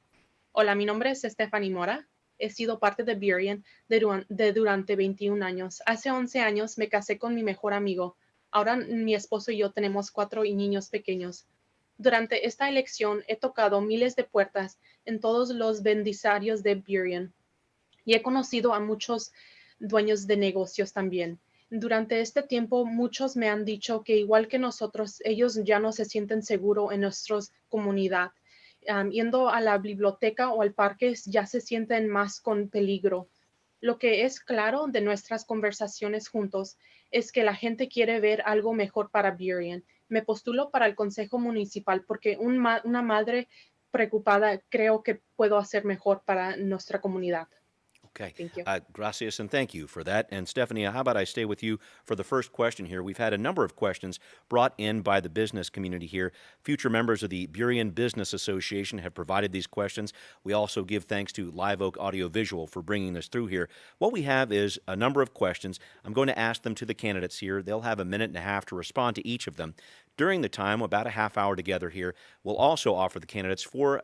Hola, mi nombre es Stephanie Mora. He sido parte de Burien durante 21 años. Hace 11 años me casé con mi mejor amigo. Ahora mi esposo y yo tenemos 4 niños pequeños. Durante esta elección he tocado miles de puertas en todos los vecindarios de Burien y he conocido a muchos dueños de negocios también. Durante este tiempo, muchos me han dicho que igual que nosotros, ellos ya no se sienten seguros en nuestra comunidad. Yendo a la biblioteca o al parque ya se sienten más con peligro. Lo que es claro de nuestras conversaciones juntos es que la gente quiere ver algo mejor para Burien. Me postulo para el Consejo Municipal porque una madre preocupada creo que puedo hacer mejor para nuestra comunidad. Okay. Thank you. Gracias, and thank you for that. And Stephanie, how about I stay with you for the first question here? We've had a number of questions brought in by the business community here. Future members of the Burien Business Association have provided these questions. We also give thanks to Live Oak Audiovisual for bringing this through here. What we have is a number of questions. I'm going to ask them to the candidates here. They'll have a minute and a half to respond to each of them. During the time, about a half hour together here, we'll also offer the candidates 4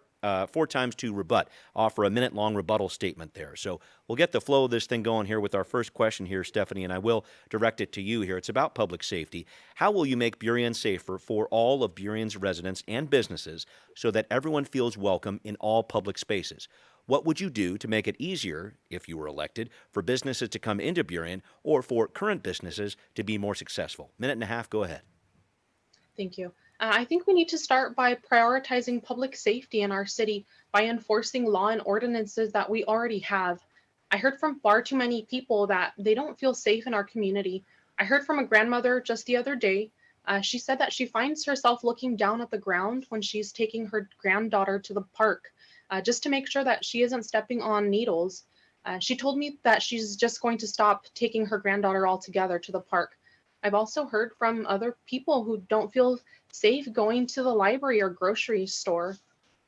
times to rebut, offer a minute-long rebuttal statement there. So we'll get the flow of this thing going here with our first question here, Stephanie, and I will direct it to you here. It's about public safety. How will you make Burien safer for all of Burien's residents and businesses so that everyone feels welcome in all public spaces? What would you do to make it easier, if you were elected, for businesses to come into Burien or for current businesses to be more successful? Minute and a half, go ahead. Thank you. I think we need to start by prioritizing public safety in our city by enforcing law and ordinances that we already have. I heard from far too many people that they don't feel safe in our community. I heard from a grandmother just the other day. She said that she finds herself looking down at the ground when she's taking her granddaughter to the park, just to make sure that she isn't stepping on needles. She told me that she's just going to stop taking her granddaughter altogether to the park. I've also heard from other people who don't feel safe going to the library or grocery store.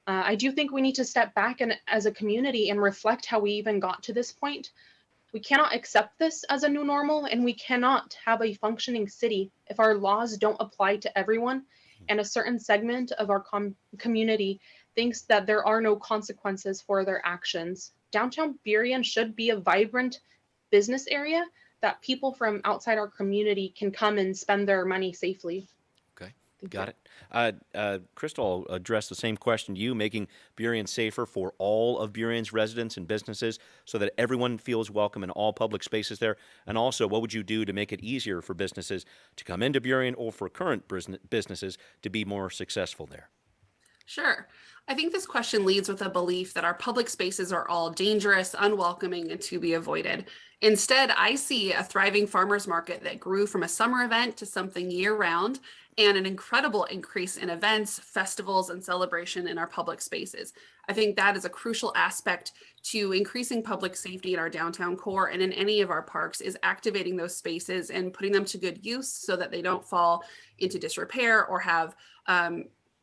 I do think we need to step back and as a community and reflect how we even got to this point. We cannot accept this as a new normal, and we cannot have a functioning city if our laws don't apply to everyone and a certain segment of our community thinks that there are no consequences for their actions. Downtown Burien should be a vibrant business area that people from outside our community can come and spend their money safely. Okay, got it. Crystal, I'll address the same question to you, making Burien safer for all of Burien's residents and businesses so that everyone feels welcome in all public spaces there. And also, what would you do to make it easier for businesses to come into Burien or for current businesses to be more successful there? Sure. I think this question leads with a belief that our public spaces are all dangerous, unwelcoming, and to be avoided. Instead, I see a thriving farmers market that grew from a summer event to something year-round, and an incredible increase in events, festivals, and celebration in our public spaces. I think that is a crucial aspect to increasing public safety in our downtown core and in any of our parks, is activating those spaces and putting them to good use so that they don't fall into disrepair or have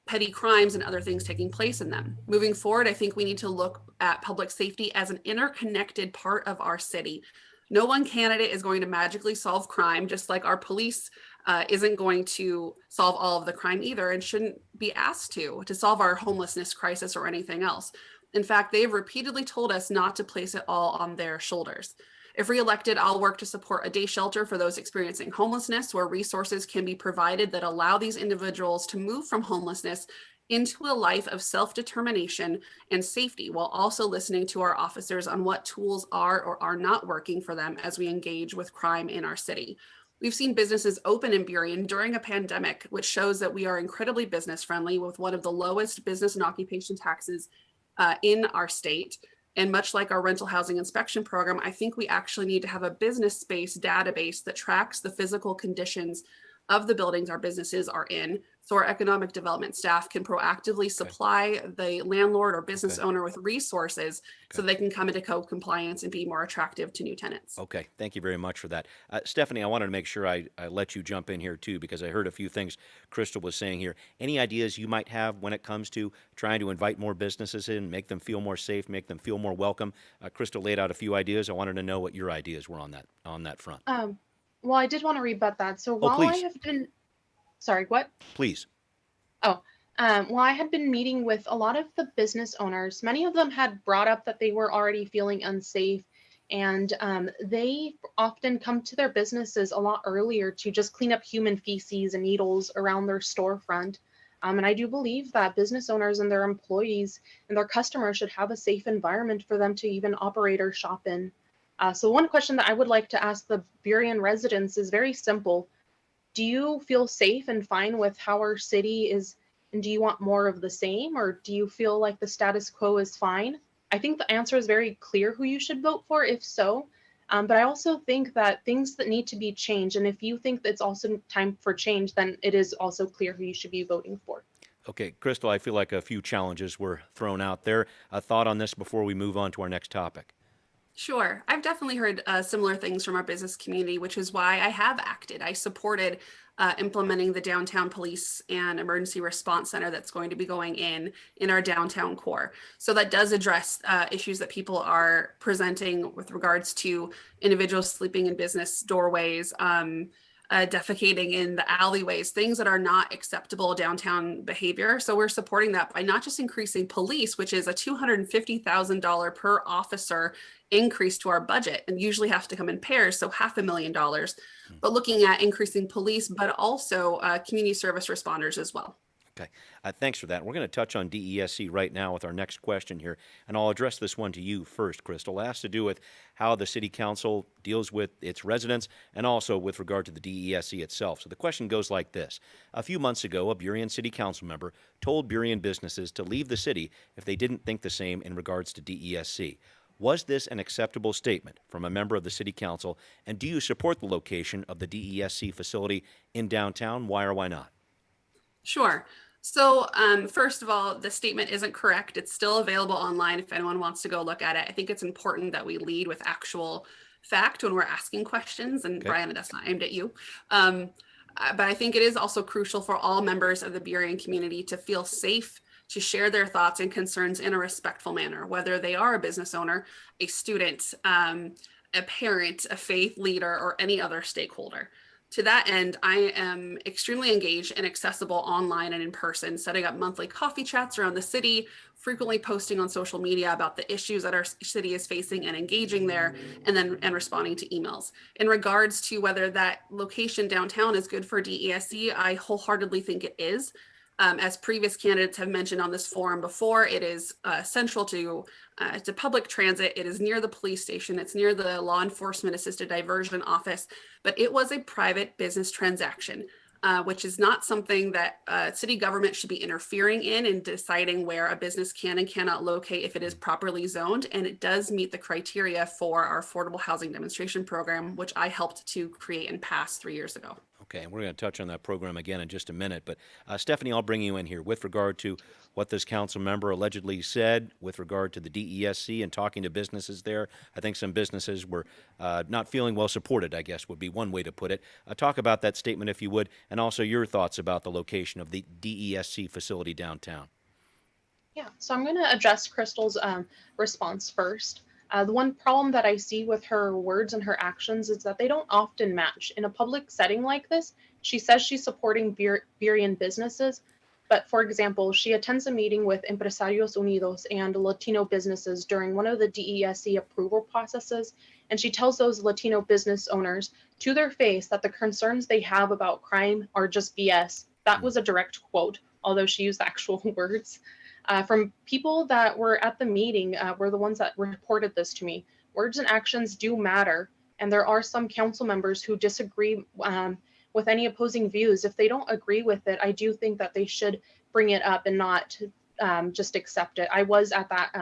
petty crimes and other things taking place in them. Moving forward, I think we need to look at public safety as an interconnected part of our city. No one candidate is going to magically solve crime, just like our police isn't going to solve all of the crime either, and shouldn't be asked to solve our homelessness crisis or anything else. In fact, they've repeatedly told us not to place it all on their shoulders. If reelected, I'll work to support a day shelter for those experiencing homelessness, where resources can be provided that allow these individuals to move from homelessness into a life of self-determination and safety, while also listening to our officers on what tools are or are not working for them as we engage with crime in our city. We've seen businesses open in Burien during a pandemic, which shows that we are incredibly business friendly with one of the lowest business and occupation taxes in our state. And much like our rental housing inspection program, I think we actually need to have a business space database that tracks the physical conditions of the buildings our businesses are in, so our economic development staff can proactively supply the landlord or business owner with resources so they can come into code compliance and be more attractive to new tenants. Okay, thank you very much for that. Stephanie, I wanted to make sure I let you jump in here too, because I heard a few things Crystal was saying here. Any ideas you might have when it comes to trying to invite more businesses in, make them feel more safe, make them feel more welcome? Crystal laid out a few ideas. I wanted to know what your ideas were on that front. Well, I did want to rebut that. So while please. I have been, sorry, what? Please. Well, I had been meeting with a lot of the business owners. Many of them had brought up that they were already feeling unsafe, and they often come to their businesses a lot earlier to just clean up human feces and needles around their storefront. And I do believe that business owners and their employees and their customers should have a safe environment for them to even operate or shop in. So one question that I would like to ask the Burien residents is very simple. Do you feel safe and fine with how our city is, and do you want more of the same, or do you feel like the status quo is fine? I think the answer is very clear who you should vote for, if so. But I also think that things that need to be changed, and if you think that it's also time for change, then it is also clear who you should be voting for. Okay, Crystal, I feel like a few challenges were thrown out there. A thought on this before we move on to our next topic? Sure. I've definitely heard similar things from our business community, which is why I have acted. I supported implementing the downtown police and emergency response center that's going to be going in our downtown core. So that does address issues that people are presenting with regards to individuals sleeping in business doorways, defecating in the alleyways, things that are not acceptable downtown behavior. So we're supporting that by not just increasing police, which is a $250,000 per officer increase to our budget, and usually have to come in pairs, so $500,000, but looking at increasing police, but also community service responders as well. Okay, thanks for that. We're going to touch on DESC right now with our next question here, and I'll address this one to you first, Crystal. It has to do with how the City Council deals with its residents and also with regard to the DESC itself. So the question goes like this. A few months ago, a Burien City Council member told Burien businesses to leave the city if they didn't think the same in regards to DESC. Was this an acceptable statement from a member of the City Council, and do you support the location of the DESC facility in downtown? Why or why not? Sure. So first of all, the statement isn't correct. It's still available online if anyone wants to go look at it. I think it's important that we lead with actual fact when we're asking questions. And Okay. Brian, that's not aimed at you. But I think it is also crucial for all members of the Burien community to feel safe to share their thoughts and concerns in a respectful manner, whether they are a business owner, a student, a parent, a faith leader, or any other stakeholder. To that end, I am extremely engaged and accessible online and in person, setting up monthly coffee chats around the city, frequently posting on social media about the issues that our city is facing and engaging there, and responding to emails. In regards to whether that location downtown is good for DESC, I wholeheartedly think it is. As previous candidates have mentioned on this forum before, it is central to public transit. It is near the police station. It's near the law enforcement assisted diversion office, but it was a private business transaction, which is not something that city government should be interfering in deciding where a business can and cannot locate if it is properly zoned. And it does meet the criteria for our affordable housing demonstration program, which I helped to create and pass 3 years ago. Okay, and we're going to touch on that program again in just a minute. But Stephanie, I'll bring you in here with regard to what this council member allegedly said with regard to the DESC and talking to businesses there. I think some businesses were not feeling well supported, I guess would be one way to put it. Talk about that statement, if you would, and also your thoughts about the location of the DESC facility downtown. Yeah, so I'm going to address Crystal's response first. The one problem that I see with her words and her actions is that they don't often match. In a public setting like this, she says she's supporting Burien businesses, but for example, she attends a meeting with Empresarios Unidos and Latino businesses during one of the DESC approval processes, and she tells those Latino business owners to their face that the concerns they have about crime are just BS. That was a direct quote, although she used actual words. From people that were at the meeting, were the ones that reported this to me. Words and actions do matter, and there are some council members who disagree with any opposing views. If they don't agree with it, I do think that they should bring it up and not just accept it. I was at that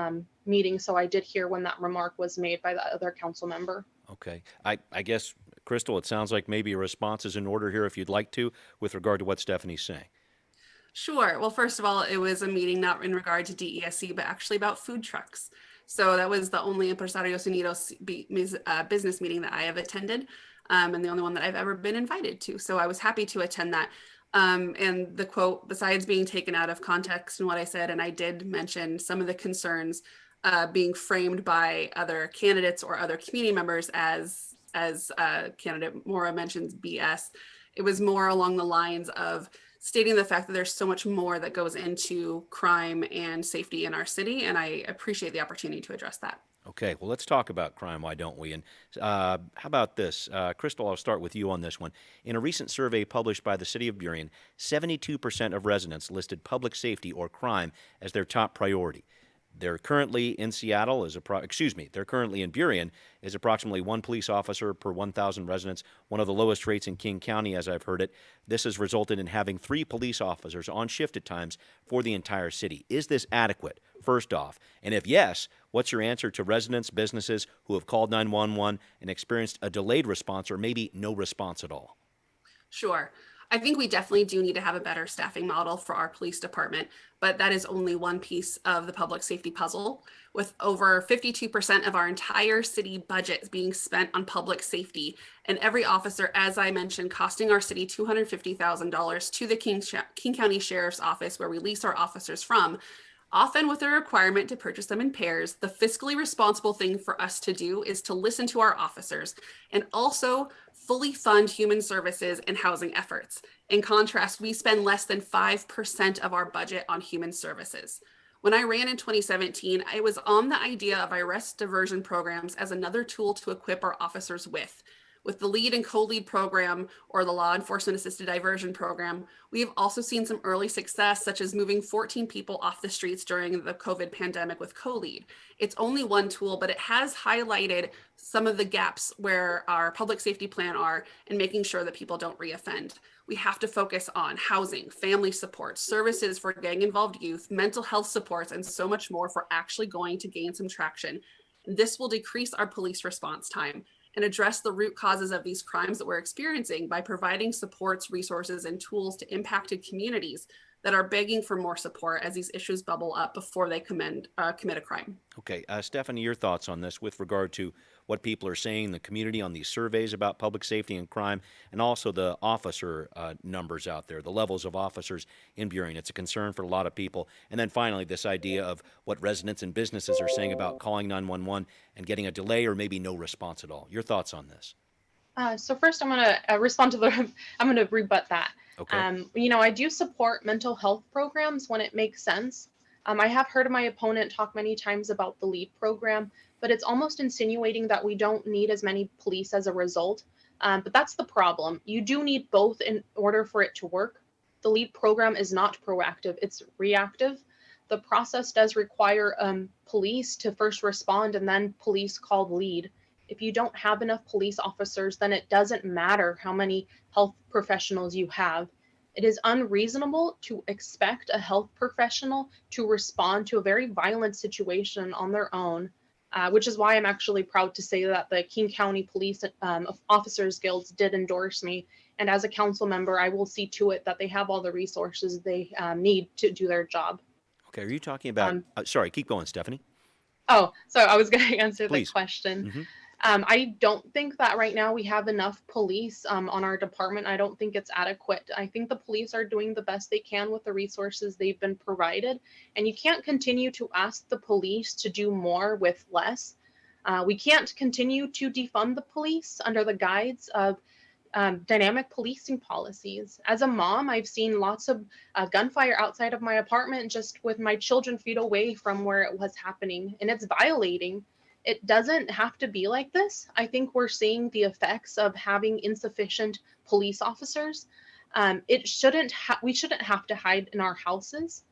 meeting, so I did hear when that remark was made by the other council member. Okay. I guess, Crystal, it sounds like maybe a response is in order here if you'd like to with regard to what Stephanie's saying. Sure. Well, first of all, it was a meeting not in regard to DESC, but actually about food trucks. So that was the only Empresarios Unidos business meeting that I have attended, and the only one that I've ever been invited to. So I was happy to attend that. And the quote, besides being taken out of context and what I said, and I did mention some of the concerns being framed by other candidates or other community members as candidate Mora mentions BS. It was more along the lines of stating the fact that there's so much more that goes into crime and safety in our city, and I appreciate the opportunity to address that. Okay, well, let's talk about crime, why don't we? And how about this? Crystal, I'll start with you on this one. In a recent survey published by the City of Burien, 72% of residents listed public safety or crime as their top priority. They're currently in Seattle they're currently in Burien is approximately 1 police officer per 1,000 residents, one of the lowest rates in King County, as I've heard it. This has resulted in having 3 police officers on shift at times for the entire city. Is this adequate, first off? And if yes, what's your answer to residents, businesses who have called 911 and experienced a delayed response or maybe no response at all? Sure. I think we definitely do need to have a better staffing model for our police department, but that is only one piece of the public safety puzzle. With over 52% of our entire city budget being spent on public safety, and every officer, as I mentioned, costing our city $250,000 to the King County Sheriff's Office, where we lease our officers from, often with a requirement to purchase them in pairs, the fiscally responsible thing for us to do is to listen to our officers and also fully fund human services and housing efforts. In contrast, we spend less than 5% of our budget on human services. When I ran in 2017, I was on the idea of arrest diversion programs as another tool to equip our officers with. With the lead and co-lead program or the law enforcement assisted diversion program, we have also seen some early success, such as moving 14 people off the streets during the COVID pandemic with co-lead. It's only one tool, but it has highlighted some of the gaps where our public safety plan are and making sure that people don't reoffend. We have to focus on housing, family support, services for gang involved youth, mental health supports, and so much more for actually going to gain some traction. This will decrease our police response time and address the root causes of these crimes that we're experiencing by providing supports, resources, and tools to impacted communities that are begging for more support as these issues bubble up before they commit a crime. Okay, Stephanie, your thoughts on this with regard to what people are saying in the community on these surveys about public safety and crime, and also the officer numbers out there, the levels of officers in Burien. It's a concern for a lot of people. And then finally, this idea of what residents and businesses are saying about calling 911 and getting a delay or maybe no response at all. Your thoughts on this? So first, I'm going to respond to I'm going to rebut that. Okay. I do support mental health programs when it makes sense. I have heard my opponent talk many times about the LEAD program, but it's almost insinuating that we don't need as many police as a result. But that's the problem. You do need both in order for it to work. The LEAD program is not proactive, it's reactive. The process does require police to first respond and then police call LEAD. If you don't have enough police officers, then it doesn't matter how many health professionals you have. It is unreasonable to expect a health professional to respond to a very violent situation on their own which is why I'm actually proud to say that the King County Police Officers Guilds did endorse me. And as a council member, I will see to it that they have all the resources they need to do their job. Okay, are you talking about, sorry, keep going, Stephanie. Oh, so I was going to answer Please. the question. Mm-hmm. I don't think that right now we have enough police on our department. I don't think it's adequate. I think the police are doing the best they can with the resources they've been provided. And you can't continue to ask the police to do more with less. We can't continue to defund the police under the guise of dynamic policing policies. As a mom, I've seen lots of gunfire outside of my apartment just with my children feet away from where it was happening, and it's violating. It doesn't have to be like this. I think we're seeing the effects of having insufficient police officers. We shouldn't have to hide in our houses.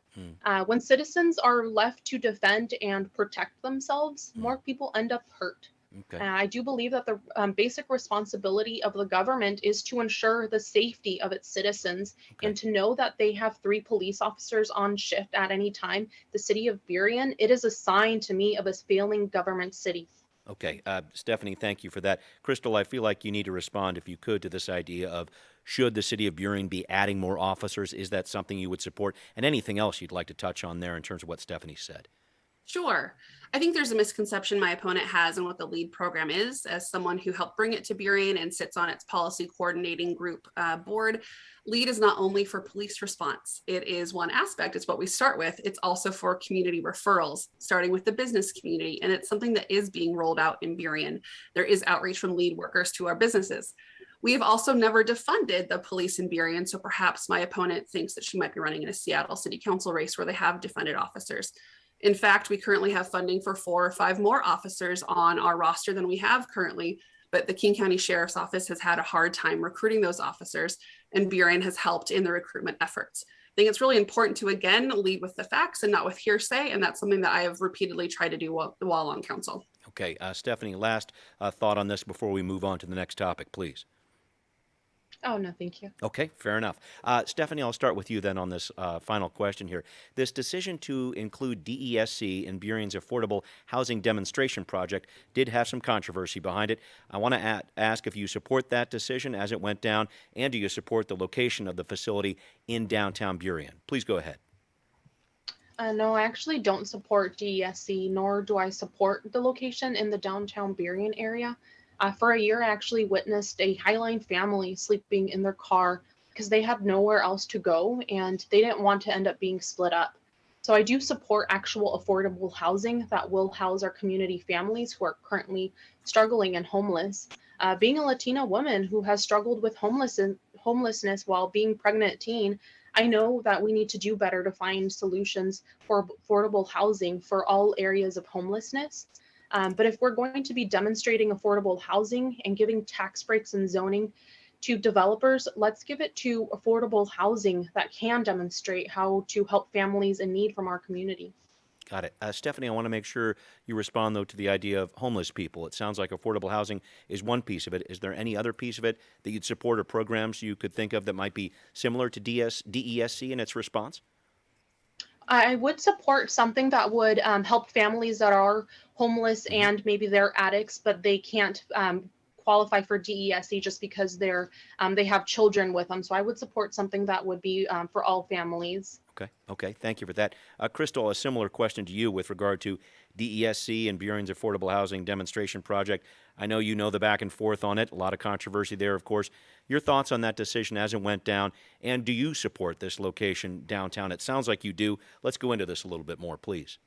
When citizens are left to defend and protect themselves, more people end up hurt. Okay. I do believe that the basic responsibility of the government is to ensure the safety of its citizens, and to know that they have 3 police officers on shift at any time. The city of Burien, it is a sign to me of a failing government city. Okay, Stephanie, thank you for that. Crystal, I feel like you need to respond, if you could, to this idea of should the city of Burien be adding more officers? Is that something you would support? And anything else you'd like to touch on there in terms of what Stephanie said? Sure. I think there's a misconception my opponent has on what the LEAD program is. As someone who helped bring it to Burien and sits on its policy coordinating group board, LEAD is not only for police response. It is one aspect. It's what we start with. It's also for community referrals, starting with the business community. And it's something that is being rolled out in Burien. There is outreach from LEAD workers to our businesses. We have also never defunded the police in Burien, so perhaps my opponent thinks that she might be running in a Seattle City Council race where they have defunded officers. In fact, we currently have funding for 4 or 5 more officers on our roster than we have currently, but the King County Sheriff's Office has had a hard time recruiting those officers, and Burien has helped in the recruitment efforts. I think it's really important to, again, lead with the facts and not with hearsay, and that's something that I have repeatedly tried to do while on council. Okay, Stephanie, last thought on this before we move on to the next topic, please. Oh, no, thank you. Okay, fair enough. Stephanie, I'll start with you then on this final question here. This decision to include DESC in Burien's affordable housing demonstration project did have some controversy behind it. I want to ask if you support that decision as it went down, and do you support the location of the facility in downtown Burien? Please go ahead. No, I actually don't support DESC, nor do I support the location in the downtown Burien area. For a year, I actually witnessed a Highline family sleeping in their car because they had nowhere else to go and they didn't want to end up being split up. So I do support actual affordable housing that will house our community families who are currently struggling and homeless. Being a Latina woman who has struggled with homelessness while being pregnant teen, I know that we need to do better to find solutions for affordable housing for all areas of homelessness. But if we're going to be demonstrating affordable housing and giving tax breaks and zoning to developers, let's give it to affordable housing that can demonstrate how to help families in need from our community. Got it. Stephanie, I want to make sure you respond, though, to the idea of homeless people. It sounds like affordable housing is one piece of it. Is there any other piece of it that you'd support or programs you could think of that might be similar to DESC in its response? I would support something that would help families that are homeless and maybe they're addicts, but they can't qualify for DESC just because they have children with them. So I would support something that would be for all families. Okay. Thank you for that. Crystal, a similar question to you with regard to DESC and Burien's Affordable Housing Demonstration Project. I know you know the back and forth on it. A lot of controversy there, of course. Your thoughts on that decision as it went down, and do you support this location downtown? It sounds like you do. Let's go into this a little bit more, please.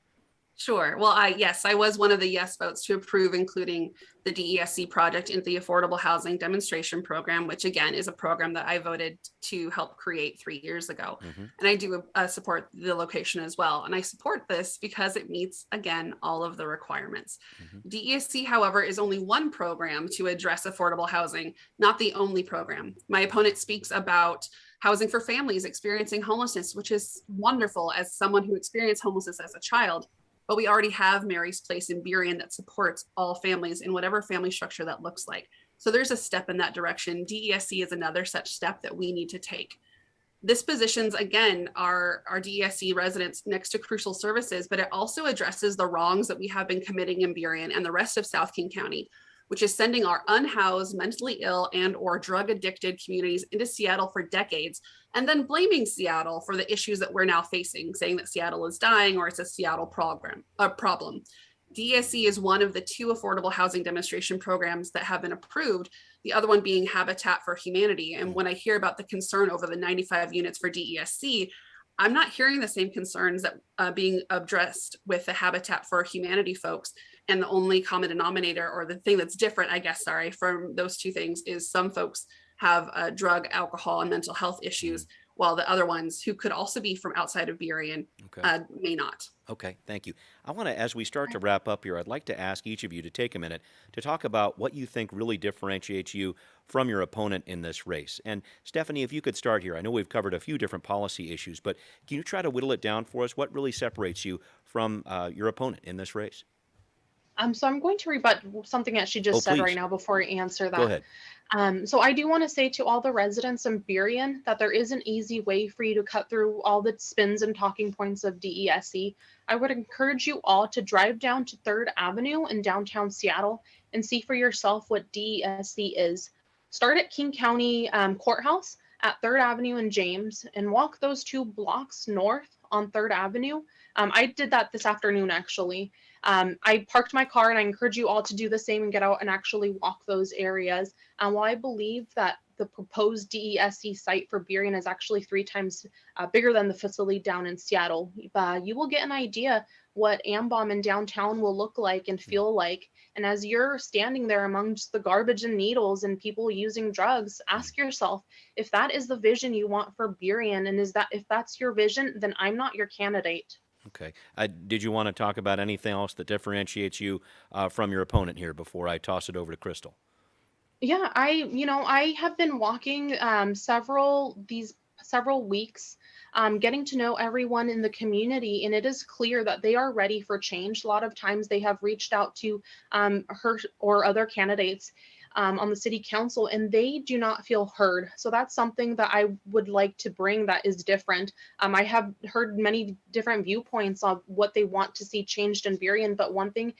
Sure. Well, yes, I was one of the yes votes to approve including the DESC project into the Affordable Housing Demonstration Program, which again is a program that I voted to help create 3 years ago. And I do support the location as well. And I support this because it meets, again, all of the requirements. DESC, however, is only one program to address affordable housing, not the only program. My opponent speaks about housing for families experiencing homelessness, which is wonderful as someone who experienced homelessness as a child. But we already have Mary's Place in Burien that supports all families in whatever family structure that looks like. So there's a step in that direction. DESC is another such step that we need to take. This positions, again, our DESC residents next to crucial services, but it also addresses the wrongs that we have been committing in Burien and the rest of South King County, which is sending our unhoused, mentally ill, and or drug addicted communities into Seattle for decades, and then blaming Seattle for the issues that we're now facing, saying that Seattle is dying or it's a Seattle problem. DESC is one of the 2 affordable housing demonstration programs that have been approved, the other one being Habitat for Humanity. And when I hear about the concern over the 95 units for DESC, I'm not hearing the same concerns that being addressed with the Habitat for Humanity folks. And the only common denominator, or the thing that's different, I guess, sorry, from those 2 things is some folks have drug, alcohol, and mental health issues, while the other ones, who could also be from outside of Burien, may not. Okay, thank you. I want to, as we start to wrap up here, I'd like to ask each of you to take a minute to talk about what you think really differentiates you from your opponent in this race. And Stephanie, if you could start here. I know we've covered a few different policy issues, but can you try to whittle it down for us? What really separates you from your opponent in this race? So I'm going to rebut something that she just said please. right now before I answer that. Go ahead. So I do want to say to all the residents in Burien that there is an easy way for you to cut through all the spins and talking points of DESC. I would encourage you all to drive down to 3rd Avenue in downtown Seattle and see for yourself what DESC is. Start at King County Courthouse at 3rd Avenue and James and walk those 2 blocks north on 3rd Avenue. I did that this afternoon, actually. I parked my car, and I encourage you all to do the same and get out and actually walk those areas. While I believe that the proposed DESC site for Burien is actually 3 times bigger than the facility down in Seattle, you will get an idea what Ambom in downtown will look like and feel like. And as you're standing there amongst the garbage and needles and people using drugs, ask yourself if that is the vision you want for Burien, and if that's your vision, then I'm not your candidate. Okay. Did you want to talk about anything else that differentiates you from your opponent here before I toss it over to Crystal? Yeah, I have been walking several weeks, getting to know everyone in the community, and it is clear that they are ready for change. A lot of times they have reached out to her or other candidates on the city council, and they do not feel heard. So that's something that I would like to bring that is different. I have heard many different viewpoints of what they want to see changed in Burien, but one thing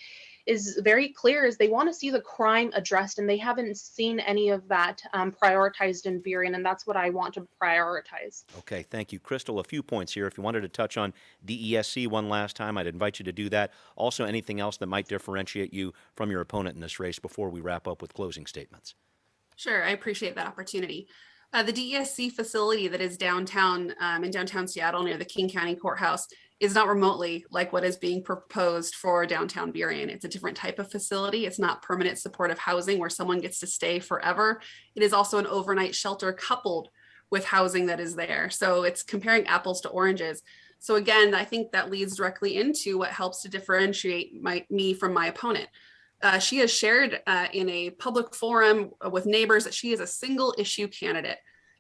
is very clear is they want to see the crime addressed, and they haven't seen any of that prioritized in Burien, and that's what I want to prioritize. Okay, thank you. Crystal, a few points here. If you wanted to touch on DESC one last time, I'd invite you to do that. Also, anything else that might differentiate you from your opponent in this race before we wrap up with closing statements? Sure, I appreciate that opportunity. The DESC facility that is downtown in downtown Seattle near the King County Courthouse is not remotely like what is being proposed for downtown Burien. It's a different type of facility. It's not permanent supportive housing where someone gets to stay forever. It is also an overnight shelter coupled with housing that is there. So it's comparing apples to oranges. So again, I think that leads directly into what helps to differentiate me from my opponent. She has shared in a public forum with neighbors that she is a single issue candidate,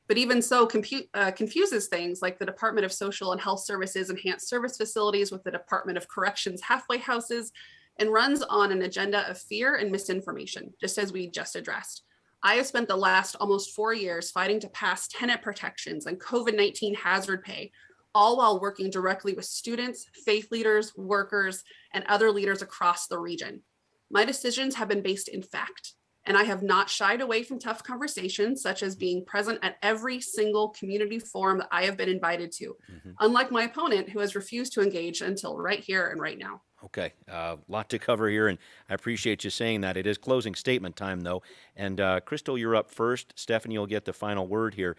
but even so confuses things like the Department of Social and Health Services enhanced service facilities with the Department of Corrections halfway houses, and runs on an agenda of fear and misinformation, just as we just addressed. I have spent the last almost 4 years fighting to pass tenant protections and COVID-19 hazard pay, all while working directly with students, faith leaders, workers, and other leaders across the region. My decisions have been based in fact, and I have not shied away from tough conversations, such as being present at every single community forum that I have been invited to, unlike my opponent, who has refused to engage until right here and right now. Okay, a lot to cover here, and I appreciate you saying that. It is closing statement time, though. And Crystal, you're up first. Stephanie will get the final word here.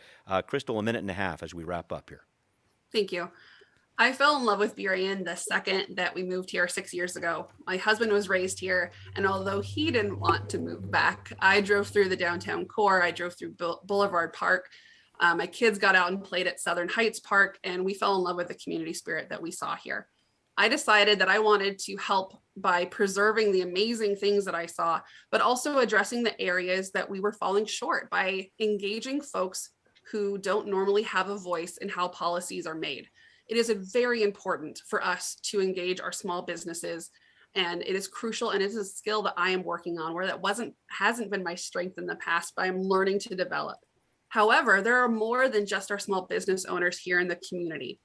Crystal, a minute and a half as we wrap up here. Thank you. I fell in love with Burien the second that we moved here 6 years ago. My husband was raised here, and although he didn't want to move back, I drove through the downtown core. I drove through Boulevard Park. My kids got out and played at Southern Heights Park, and we fell in love with the community spirit that we saw here. I decided that I wanted to help by preserving the amazing things that I saw, but also addressing the areas that we were falling short by engaging folks who don't normally have a voice in how policies are made. It is very important for us to engage our small businesses, and it is crucial, and it is a skill that I am working on where that hasn't been my strength in the past, but I'm learning to develop. However, there are more than just our small business owners here in the community.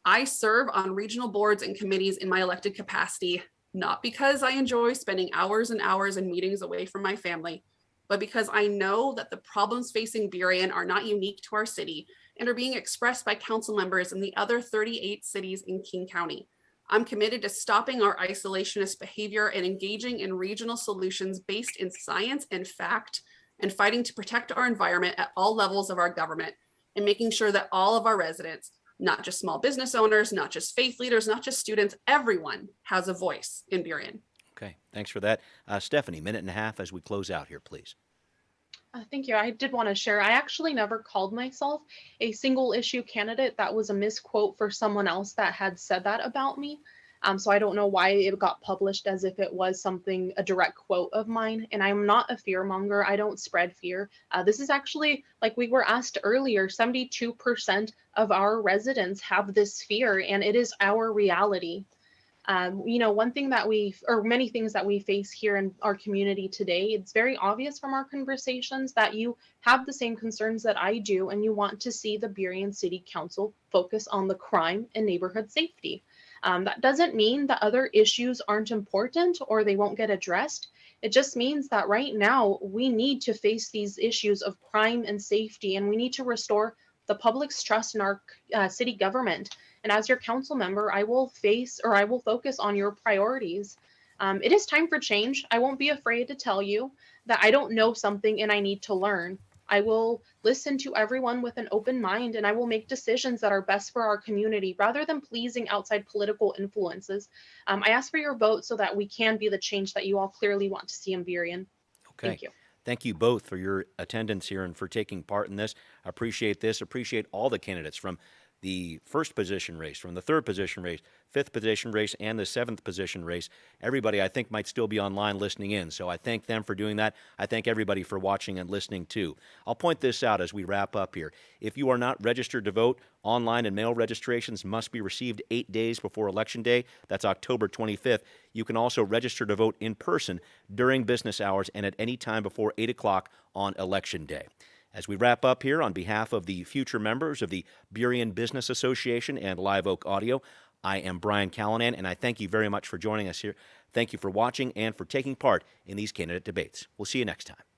I serve on regional boards and committees in my elected capacity, not because I enjoy spending hours and hours in meetings away from my family, but because I know that the problems facing Burien are not unique to our city and are being expressed by council members in the other 38 cities in King County. I'm committed to stopping our isolationist behavior and engaging in regional solutions based in science and fact, and fighting to protect our environment at all levels of our government, and making sure that all of our residents, not just small business owners, not just faith leaders, not just students, everyone has a voice in Burien. Okay, thanks for that. Stephanie, minute and a half as we close out here, please. Thank you. I did want to share. I actually never called myself a single issue candidate. That was a misquote for someone else that had said that about me. So I don't know why it got published as if it was something, a direct quote of mine. And I'm not a fear monger. I don't spread fear. This is actually, like we were asked earlier, 72% of our residents have this fear, and it is our reality. One thing that many things that we face here in our community today, it's very obvious from our conversations that you have the same concerns that I do, and you want to see the Burien City Council focus on the crime and neighborhood safety. That doesn't mean that other issues aren't important or they won't get addressed. It just means that right now we need to face these issues of crime and safety, and we need to restore the public's trust in our city government. And as your council member, I will focus on your priorities. It is time for change. I won't be afraid to tell you that I don't know something and I need to learn. I will listen to everyone with an open mind, and I will make decisions that are best for our community rather than pleasing outside political influences. I ask for your vote so that we can be the change that you all clearly want to see in Burien. Okay. Thank you. Thank you both for your attendance here and for taking part in this. I appreciate this. Appreciate all the candidates from the first position race, from the third position race, fifth position race, and the seventh position race. Everybody, I think, might still be online listening in, so I thank them for doing that. I thank everybody for watching and listening, too. I'll point this out as we wrap up here. If you are not registered to vote, online and mail registrations must be received 8 days before Election Day. That's October 25th. You can also register to vote in person during business hours and at any time before 8 o'clock on Election Day. As we wrap up here, on behalf of the future members of the Burien Business Association and Live Oak Audio, I am Brian Callanan, and I thank you very much for joining us here. Thank you for watching and for taking part in these candidate debates. We'll see you next time.